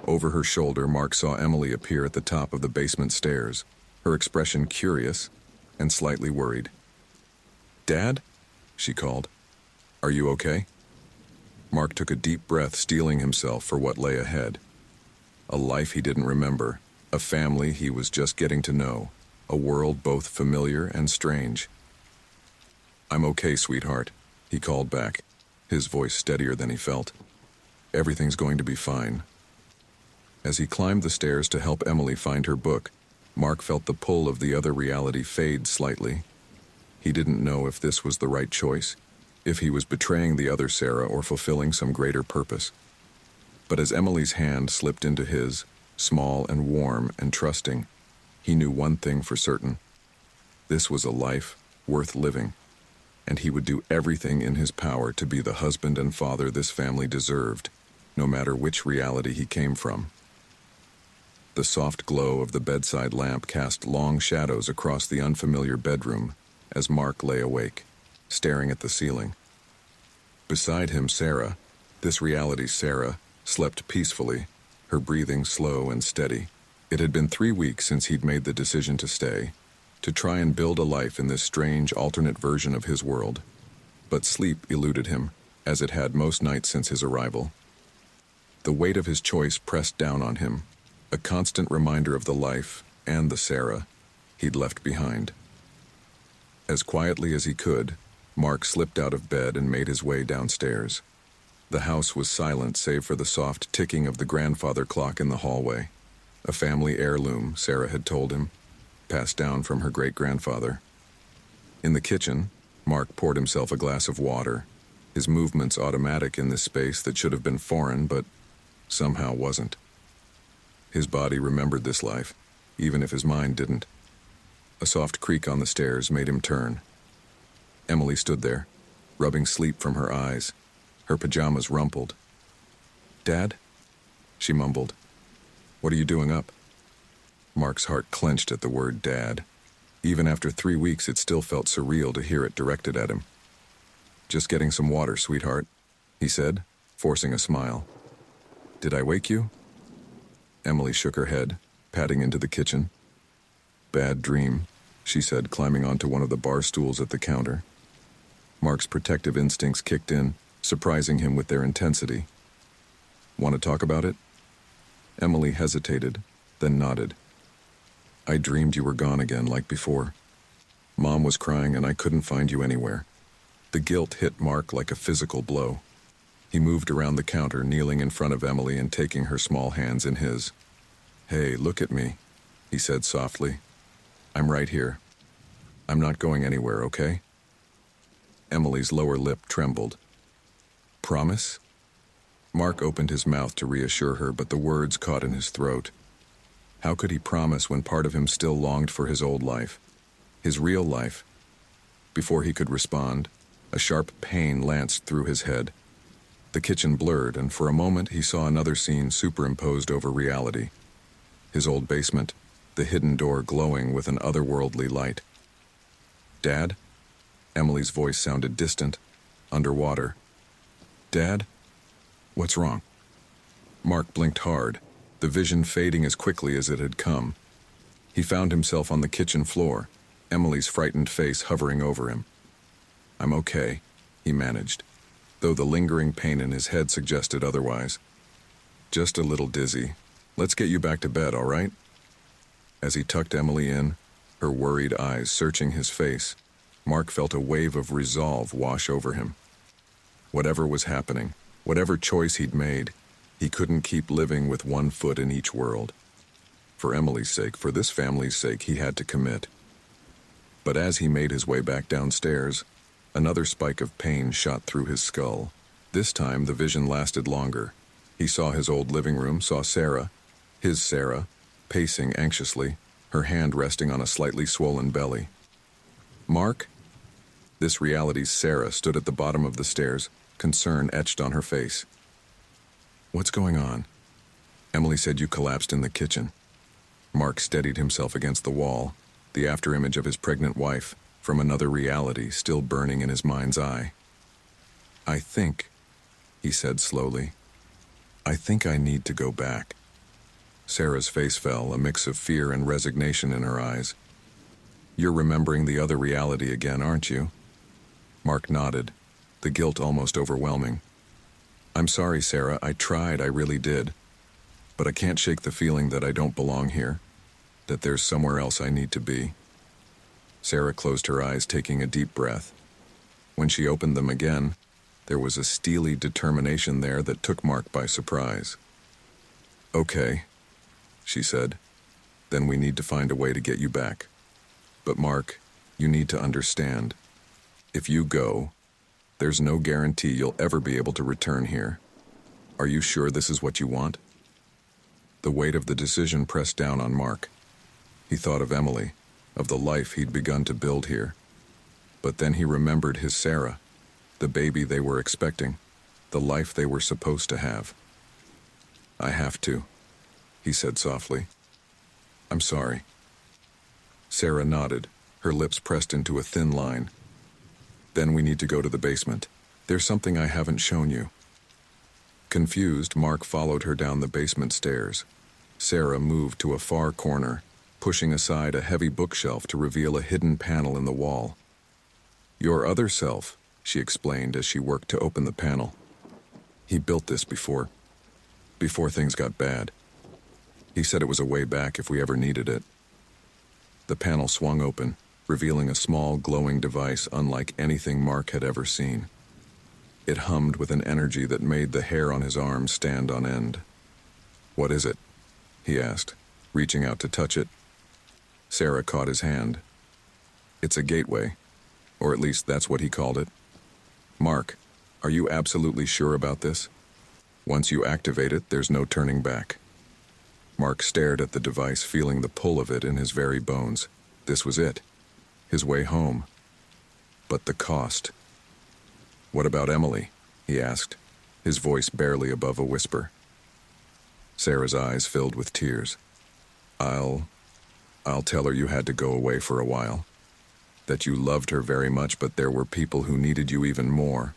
Over her shoulder, Mark saw Emily appear at the top of the basement stairs, her expression curious and slightly worried. "Dad?" she called. "Are you okay?" Mark took a deep breath, steeling himself for what lay ahead. A life he didn't remember, a family he was just getting to know, a world both familiar and strange. I'm okay, sweetheart, he called back, his voice steadier than he felt. Everything's going to be fine. As he climbed the stairs to help Emily find her book, Mark felt the pull of the other reality fade slightly. He didn't know if this was the right choice, if he was betraying the other Sarah or fulfilling some greater purpose. But as Emily's hand slipped into his, small and warm and trusting, he knew one thing for certain. This was a life worth living, and he would do everything in his power to be the husband and father this family deserved, no matter which reality he came from. The soft glow of the bedside lamp cast long shadows across the unfamiliar bedroom as Mark lay awake, staring at the ceiling. Beside him, Sarah, this reality's Sarah, slept peacefully, her breathing slow and steady. It had been 3 weeks since he'd made the decision to stay, to try and build a life in this strange alternate version of his world. But sleep eluded him, as it had most nights since his arrival. The weight of his choice pressed down on him, a constant reminder of the life and the Sarah he'd left behind. As quietly as he could, Mark slipped out of bed and made his way downstairs. The house was silent save for the soft ticking of the grandfather clock in the hallway, a family heirloom, Sarah had told him, passed down from her great-grandfather. In the kitchen, Mark poured himself a glass of water, his movements automatic in this space that should have been foreign but somehow wasn't. His body remembered this life, even if his mind didn't. A soft creak on the stairs made him turn. Emily stood there, rubbing sleep from her eyes, her pajamas rumpled. "Dad?" she mumbled. "What are you doing up?" Mark's heart clenched at the word Dad. Even after 3 weeks, it still felt surreal to hear it directed at him. "Just getting some water, sweetheart," he said, forcing a smile. "Did I wake you?" Emily shook her head, padding into the kitchen. "Bad dream," she said, climbing onto one of the bar stools at the counter. Mark's protective instincts kicked in, surprising him with their intensity. "Want to talk about it?" Emily hesitated, then nodded. "I dreamed you were gone again, like before. Mom was crying and I couldn't find you anywhere." The guilt hit Mark like a physical blow. He moved around the counter, kneeling in front of Emily and taking her small hands in his. "Hey, look at me," he said softly. "I'm right here. I'm not going anywhere, okay?" Emily's lower lip trembled. "Promise?" Mark opened his mouth to reassure her, but the words caught in his throat. How could he promise when part of him still longed for his old life, his real life? Before he could respond, a sharp pain lanced through his head. The kitchen blurred, and for a moment he saw another scene superimposed over reality. His old basement, the hidden door glowing with an otherworldly light. "Dad?" Emily's voice sounded distant, underwater. "Dad? What's wrong?" Mark blinked hard, the vision fading as quickly as it had come. He found himself on the kitchen floor, Emily's frightened face hovering over him. "I'm okay," he managed, though the lingering pain in his head suggested otherwise. "Just a little dizzy. Let's get you back to bed, all right?" As he tucked Emily in, her worried eyes searching his face, Mark felt a wave of resolve wash over him. Whatever was happening, whatever choice he'd made, he couldn't keep living with one foot in each world. For Emily's sake, for this family's sake, he had to commit. But as he made his way back downstairs, another spike of pain shot through his skull. This time, the vision lasted longer. He saw his old living room, saw Sarah, his Sarah, pacing anxiously, her hand resting on a slightly swollen belly. "Mark?" This reality's Sarah stood at the bottom of the stairs, concern etched on her face. "What's going on?" "Emily said you collapsed in the kitchen." Mark steadied himself against the wall, the afterimage of his pregnant wife, from another reality still burning in his mind's eye. "I think," he said slowly, "I think I need to go back." Sarah's face fell, a mix of fear and resignation in her eyes. "You're remembering the other reality again, aren't you?" Mark nodded, the guilt almost overwhelming. "I'm sorry, Sarah, I tried, I really did. But I can't shake the feeling that I don't belong here, that there's somewhere else I need to be." Sarah closed her eyes, taking a deep breath. When she opened them again, there was a steely determination there that took Mark by surprise. "Okay," she said. "Then we need to find a way to get you back. But Mark, you need to understand. If you go, there's no guarantee you'll ever be able to return here. Are you sure this is what you want?" The weight of the decision pressed down on Mark. He thought of Emily, of the life he'd begun to build here. But then he remembered his Sarah, the baby they were expecting, the life they were supposed to have. "I have to," he said softly. "I'm sorry." Sarah nodded, her lips pressed into a thin line. "Then we need to go to the basement. There's something I haven't shown you." Confused, Mark followed her down the basement stairs. Sarah moved to a far corner, pushing aside a heavy bookshelf to reveal a hidden panel in the wall. "Your other self," she explained as she worked to open the panel. "He built this before things got bad. He said it was a way back if we ever needed it." The panel swung open, revealing a small glowing device unlike anything Mark had ever seen. It hummed with an energy that made the hair on his arms stand on end. "What is it?" he asked, reaching out to touch it. Sarah caught his hand. "It's a gateway, or at least that's what he called it. Mark, are you absolutely sure about this? Once you activate it, there's no turning back." Mark stared at the device, feeling the pull of it in his very bones. This was it. His way home. But the cost. "What about Emily?" he asked, his voice barely above a whisper. Sarah's eyes filled with tears. I'll tell her you had to go away for a while. That you loved her very much, but there were people who needed you even more."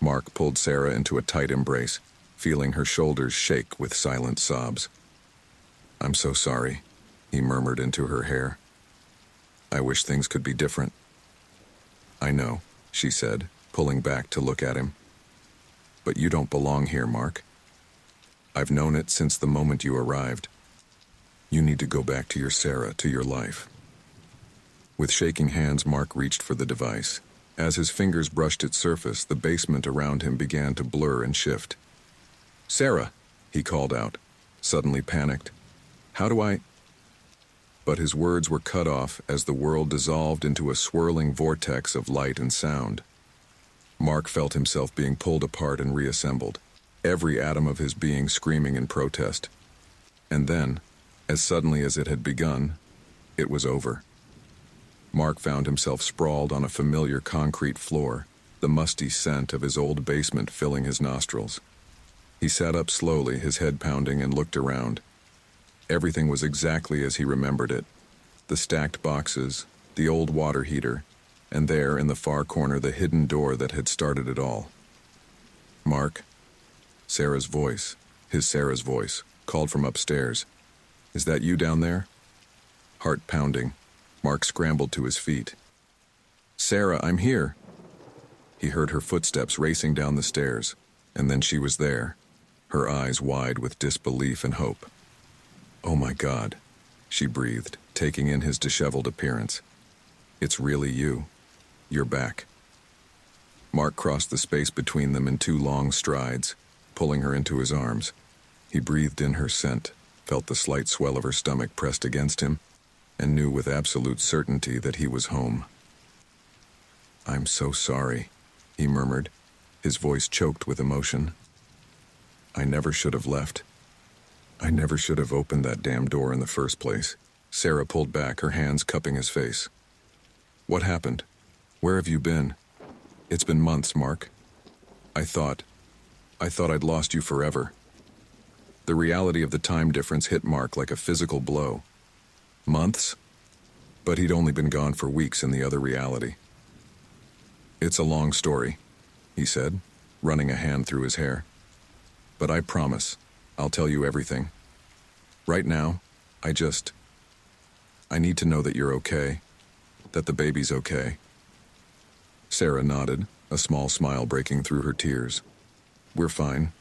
Mark pulled Sarah into a tight embrace, feeling her shoulders shake with silent sobs. "I'm so sorry," he murmured into her hair. "I wish things could be different." "I know," she said, pulling back to look at him. "But you don't belong here, Mark. I've known it since the moment you arrived. You need to go back to your Sarah, to your life." With shaking hands, Mark reached for the device. As his fingers brushed its surface, the basement around him began to blur and shift. "Sarah!" he called out, suddenly panicked. "How do I—" But his words were cut off as the world dissolved into a swirling vortex of light and sound. Mark felt himself being pulled apart and reassembled, every atom of his being screaming in protest. And then, as suddenly as it had begun, it was over. Mark found himself sprawled on a familiar concrete floor, the musty scent of his old basement filling his nostrils. He sat up slowly, his head pounding, and looked around. Everything was exactly as he remembered it. The stacked boxes, the old water heater, and there in the far corner the hidden door that had started it all. "Mark?" Sarah's voice, his Sarah's voice, called from upstairs. "Is that you down there?" Heart pounding, Mark scrambled to his feet. "Sarah, I'm here." He heard her footsteps racing down the stairs, and then she was there, her eyes wide with disbelief and hope. "Oh my God," she breathed, taking in his disheveled appearance. "It's really you. You're back." Mark crossed the space between them in 2 long strides, pulling her into his arms. He breathed in her scent, felt the slight swell of her stomach pressed against him, and knew with absolute certainty that he was home. "I'm so sorry," he murmured, his voice choked with emotion. "I never should have left. I never should have opened that damn door in the first place." Sarah pulled back, her hands cupping his face. "What happened? Where have you been? It's been months, Mark. I thought I'd lost you forever." The reality of the time difference hit Mark like a physical blow. Months? But he'd only been gone for weeks in the other reality. "It's a long story," he said, running a hand through his hair. "But I promise, I'll tell you everything. Right now, I need to know that you're okay, that the baby's okay." Sarah nodded, a small smile breaking through her tears. "We're fine,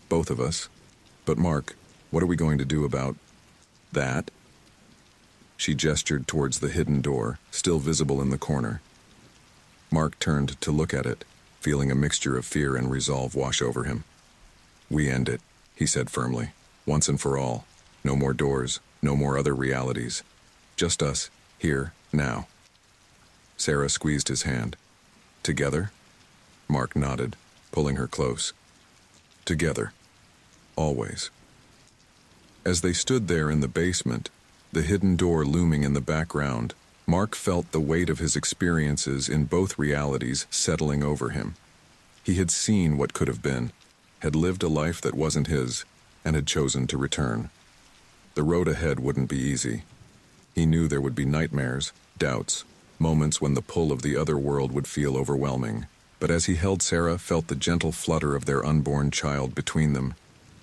both of us. But Mark, what are we going to do about that?" She gestured towards the hidden door, still visible in the corner. Mark turned to look at it, feeling a mixture of fear and resolve wash over him. "We end it," he said firmly. "Once and for all. No more doors, no more other realities. Just us, here, now." Sarah squeezed his hand. "Together?" Mark nodded, pulling her close. "Together. Always." As they stood there in the basement, the hidden door looming in the background, Mark felt the weight of his experiences in both realities settling over him. He had seen what could have been, had lived a life that wasn't his, and had chosen to return. The road ahead wouldn't be easy. He knew there would be nightmares, doubts, moments when the pull of the other world would feel overwhelming. But as he held Sarah, felt the gentle flutter of their unborn child between them,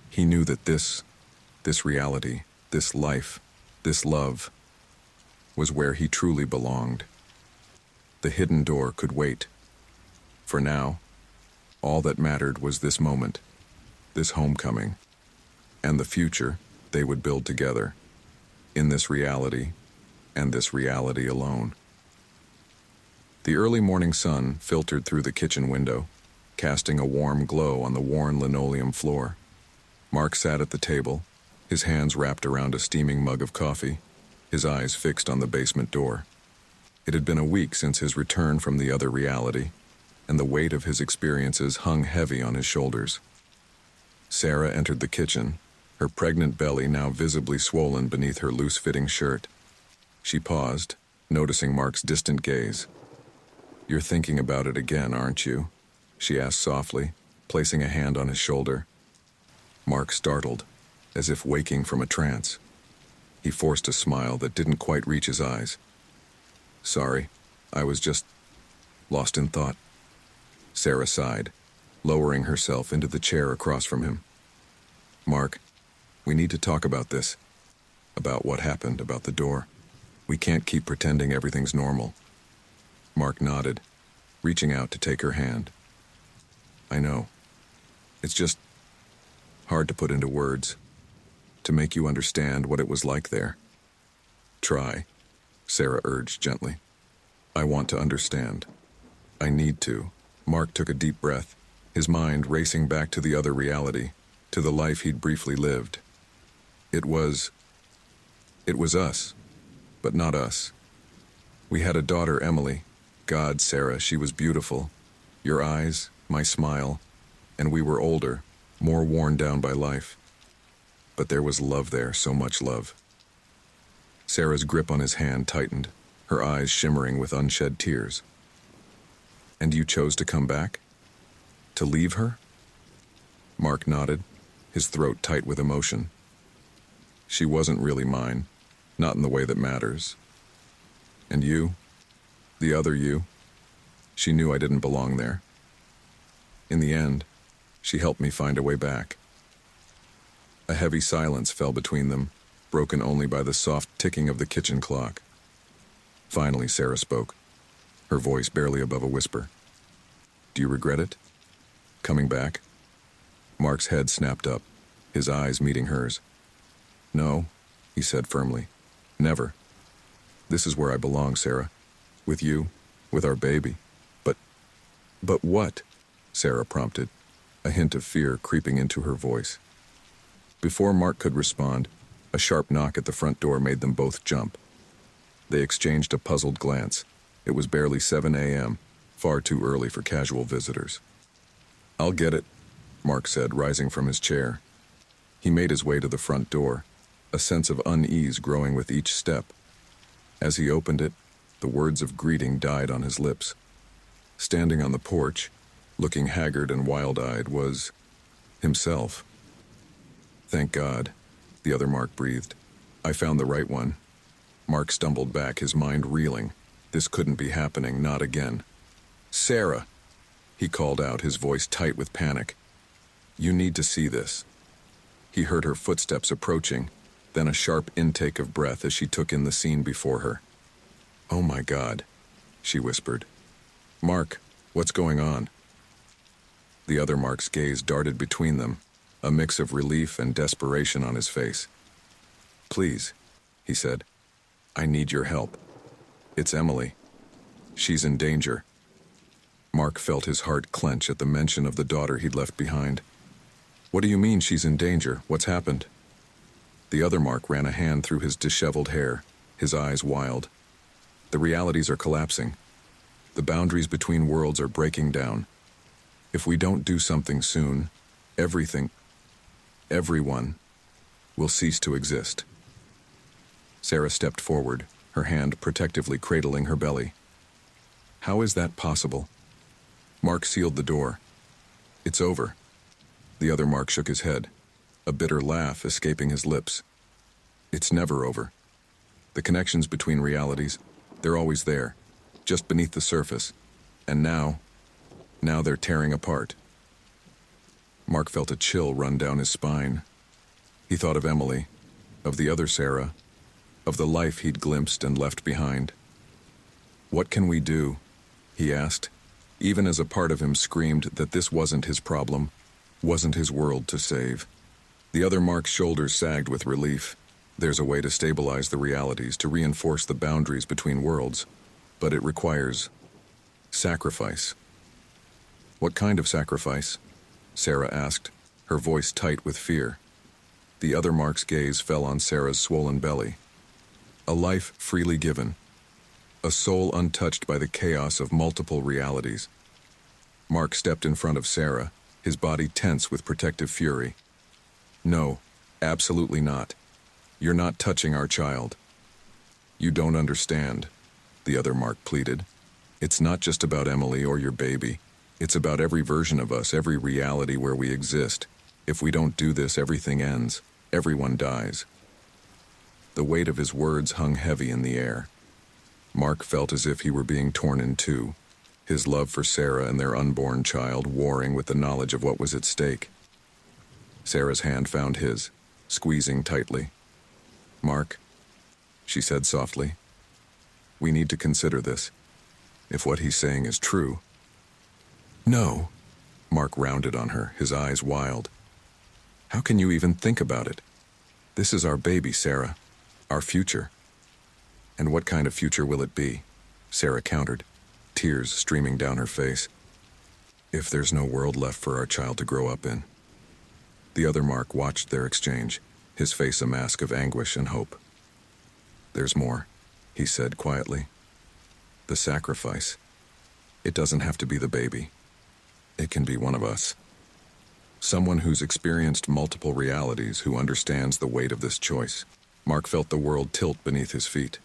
he knew that this reality, this life, this love, was where he truly belonged. The hidden door could wait. For now, all that mattered was this moment, this homecoming, and the future they would build together, in this reality, and this reality alone. The early morning sun filtered through the kitchen window, casting a warm glow on the worn linoleum floor. Mark sat at the table, his hands wrapped around a steaming mug of coffee, his eyes fixed on the basement door. It had been a week since his return from the other reality, and the weight of his experiences hung heavy on his shoulders. Sarah entered the kitchen, her pregnant belly now visibly swollen beneath her loose-fitting shirt. She paused, noticing Mark's distant gaze. "You're thinking about it again, aren't you?" she asked softly, placing a hand on his shoulder. Mark startled, as if waking from a trance. He forced a smile that didn't quite reach his eyes. "Sorry, I was just lost in thought." Sarah sighed, lowering herself into the chair across from him. "Mark, we need to talk about this. About what happened, about the door. We can't keep pretending everything's normal." Mark nodded, reaching out to take her hand. "I know. It's just hard to put into words, to make you understand what it was like there." "Try," Sarah urged gently. "I want to understand. I need to." Mark took a deep breath, his mind racing back to the other reality, to the life he'd briefly lived. It was us, but not us. We had a daughter, Emily. God, Sarah, she was beautiful. Your eyes, my smile, and we were older, more worn down by life. But there was love there, so much love. Sarah's grip on his hand tightened, her eyes shimmering with unshed tears. "And you chose to come back? To leave her?" Mark nodded, his throat tight with emotion. "She wasn't really mine, not in the way that matters. And you, the other you, she knew I didn't belong there. In the end, she helped me find a way back." A heavy silence fell between them, broken only by the soft ticking of the kitchen clock. Finally, Sarah spoke, her voice barely above a whisper. "Do you regret it? Coming back?" Mark's head snapped up, his eyes meeting hers. "No," he said firmly. "Never. This is where I belong, Sarah. With you, with our baby. But what?" Sarah prompted, a hint of fear creeping into her voice. Before Mark could respond, a sharp knock at the front door made them both jump. They exchanged a puzzled glance. It was barely 7 a.m., far too early for casual visitors. "I'll get it," Mark said, rising from his chair. He made his way to the front door, a sense of unease growing with each step. As he opened it, the words of greeting died on his lips. Standing on the porch, looking haggard and wild-eyed, was himself. "Thank God," the other Mark breathed. "I found the right one." Mark stumbled back, his mind reeling. This couldn't be happening, not again. "Sarah," he called out, his voice tight with panic. "You need to see this." He heard her footsteps approaching, then a sharp intake of breath as she took in the scene before her. "Oh my God," she whispered. "Mark, what's going on?" The other Mark's gaze darted between them, a mix of relief and desperation on his face. "Please," he said. "I need your help. It's Emily. She's in danger." Mark felt his heart clench at the mention of the daughter he'd left behind. What do you mean she's in danger? What's happened? The other Mark ran a hand through his disheveled hair, his eyes wild. The realities are collapsing. The boundaries between worlds are breaking down. If we don't do something soon, everyone, will cease to exist. Sarah stepped forward, her hand protectively cradling her belly. How is that possible? Mark sealed the door. It's over. The other Mark shook his head, a bitter laugh escaping his lips. It's never over. The connections between realities, they're always there, just beneath the surface. And now they're tearing apart. Mark felt a chill run down his spine. He thought of Emily, of the other Sarah, of the life he'd glimpsed and left behind. What can we do? He asked, even as a part of him screamed that this wasn't his problem, wasn't his world to save. The other Mark's shoulders sagged with relief. There's a way to stabilize the realities, to reinforce the boundaries between worlds, but it requires sacrifice. What kind of sacrifice? Sarah asked, her voice tight with fear. The other Mark's gaze fell on Sarah's swollen belly. A life freely given. A soul untouched by the chaos of multiple realities. Mark stepped in front of Sarah, his body tense with protective fury. No, absolutely not. You're not touching our child. You don't understand, the other Mark pleaded. It's not just about Emily or your baby. It's about every version of us, every reality where we exist. If we don't do this, everything ends. Everyone dies. The weight of his words hung heavy in the air. Mark felt as if he were being torn in two, his love for Sarah and their unborn child warring with the knowledge of what was at stake. Sarah's hand found his, squeezing tightly. Mark, she said softly, we need to consider this. If what he's saying is true. No, Mark rounded on her, his eyes wild. How can you even think about it? This is our baby, Sarah. Our future. And what kind of future will it be? Sarah countered, tears streaming down her face. If there's no world left for our child to grow up in. The other Mark watched their exchange, his face a mask of anguish and hope. There's more, he said quietly. The sacrifice. It doesn't have to be the baby. It can be one of us. Someone who's experienced multiple realities, who understands the weight of this choice. Mark felt the world tilt beneath his feet.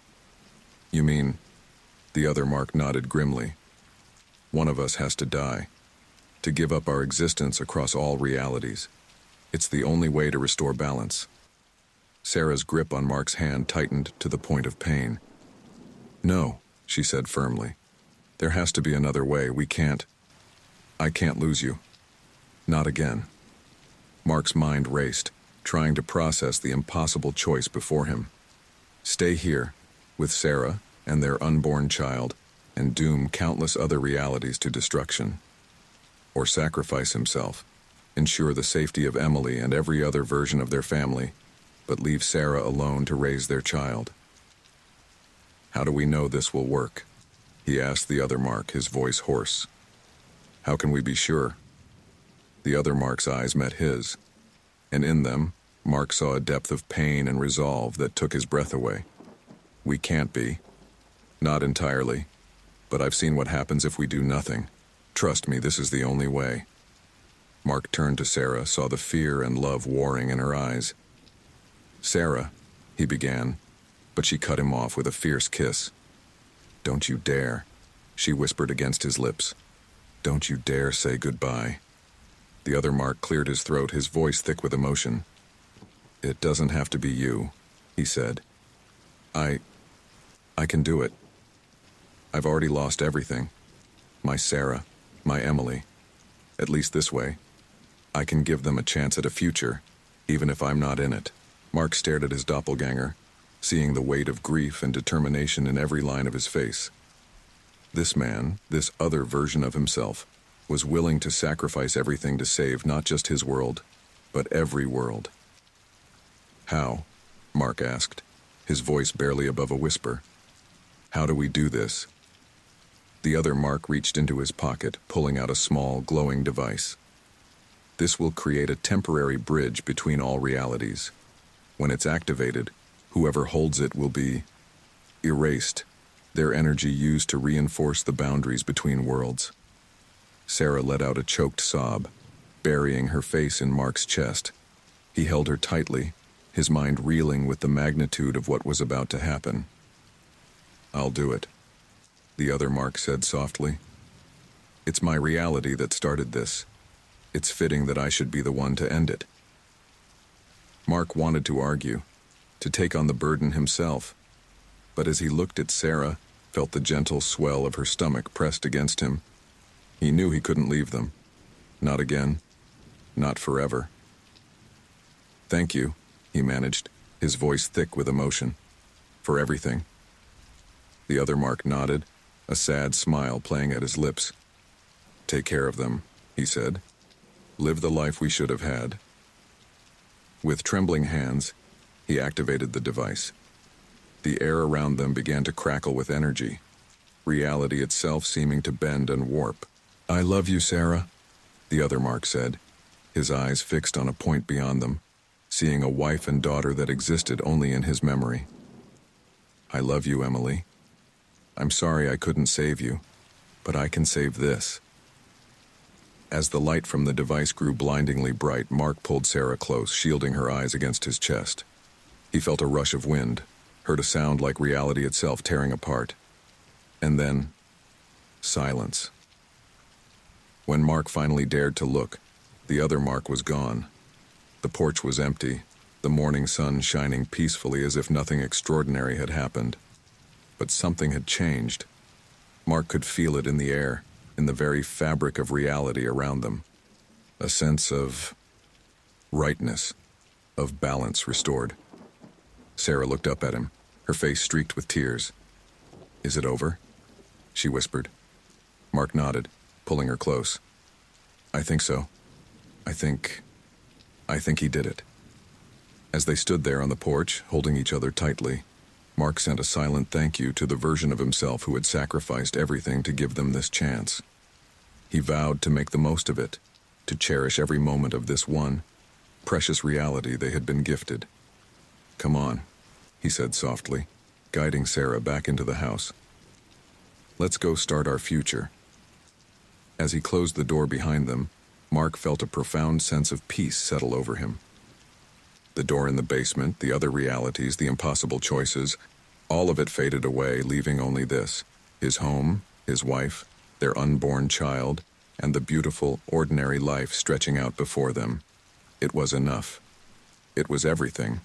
You mean? The other Mark nodded grimly. One of us has to die. To give up our existence across all realities. It's the only way to restore balance. Sarah's grip on Mark's hand tightened to the point of pain. No, she said firmly. There has to be another way. I can't lose you. Not again. Mark's mind raced, trying to process the impossible choice before him. Stay here, with Sarah and their unborn child, and doom countless other realities to destruction. Or sacrifice himself, ensure the safety of Emily and every other version of their family, but leave Sarah alone to raise their child. How do we know this will work? He asked the other Mark, his voice hoarse. How can we be sure? The other Mark's eyes met his, and in them, Mark saw a depth of pain and resolve that took his breath away. We can't be. Not entirely. But I've seen what happens if we do nothing. Trust me, this is the only way. Mark turned to Sarah, saw the fear and love warring in her eyes. Sarah, he began, but she cut him off with a fierce kiss. Don't you dare, she whispered against his lips. Don't you dare say goodbye. The other Mark cleared his throat, his voice thick with emotion. It doesn't have to be you, he said. I can do it. I've already lost everything. My Sarah, my Emily. At least this way. I can give them a chance at a future, even if I'm not in it. Mark stared at his doppelganger, seeing the weight of grief and determination in every line of his face. This man, this other version of himself, was willing to sacrifice everything to save not just his world, but every world. How? Mark asked, his voice barely above a whisper. How do we do this? The other Mark reached into his pocket, pulling out a small, glowing device. This will create a temporary bridge between all realities. When it's activated, whoever holds it will be erased, their energy used to reinforce the boundaries between worlds. Sarah let out a choked sob, burying her face in Mark's chest. He held her tightly, his mind reeling with the magnitude of what was about to happen. "I'll do it," the other Mark said softly. "It's my reality that started this. It's fitting that I should be the one to end it." Mark wanted to argue, to take on the burden himself, but as he looked at Sarah, felt the gentle swell of her stomach pressed against him, he knew he couldn't leave them. Not again. Not forever. "Thank you," he managed, his voice thick with emotion. "For everything." The other Mark nodded, a sad smile playing at his lips. "Take care of them," he said. "Live the life we should have had." With trembling hands, he activated the device. The air around them began to crackle with energy, reality itself seeming to bend and warp. "I love you, Sarah," the other Mark said, his eyes fixed on a point beyond them, seeing a wife and daughter that existed only in his memory. "I love you, Emily. I'm sorry I couldn't save you, but I can save this." As the light from the device grew blindingly bright, Mark pulled Sarah close, shielding her eyes against his chest. He felt a rush of wind, heard a sound like reality itself tearing apart. And then, silence. When Mark finally dared to look, the other Mark was gone. The porch was empty, the morning sun shining peacefully as if nothing extraordinary had happened. But something had changed. Mark could feel it in the air, in the very fabric of reality around them. A sense of rightness, of balance restored. Sarah looked up at him, her face streaked with tears. "Is it over?" she whispered. Mark nodded, pulling her close. "I think so. I think he did it." As they stood there on the porch, holding each other tightly, Mark sent a silent thank you to the version of himself who had sacrificed everything to give them this chance. He vowed to make the most of it, to cherish every moment of this one precious reality they had been gifted. "Come on," he said softly, guiding Sarah back into the house. "Let's go start our future." As he closed the door behind them, Mark felt a profound sense of peace settle over him. The door in the basement, the other realities, the impossible choices, all of it faded away, leaving only this: his home, his wife, their unborn child, and the beautiful, ordinary life stretching out before them. It was enough. It was everything.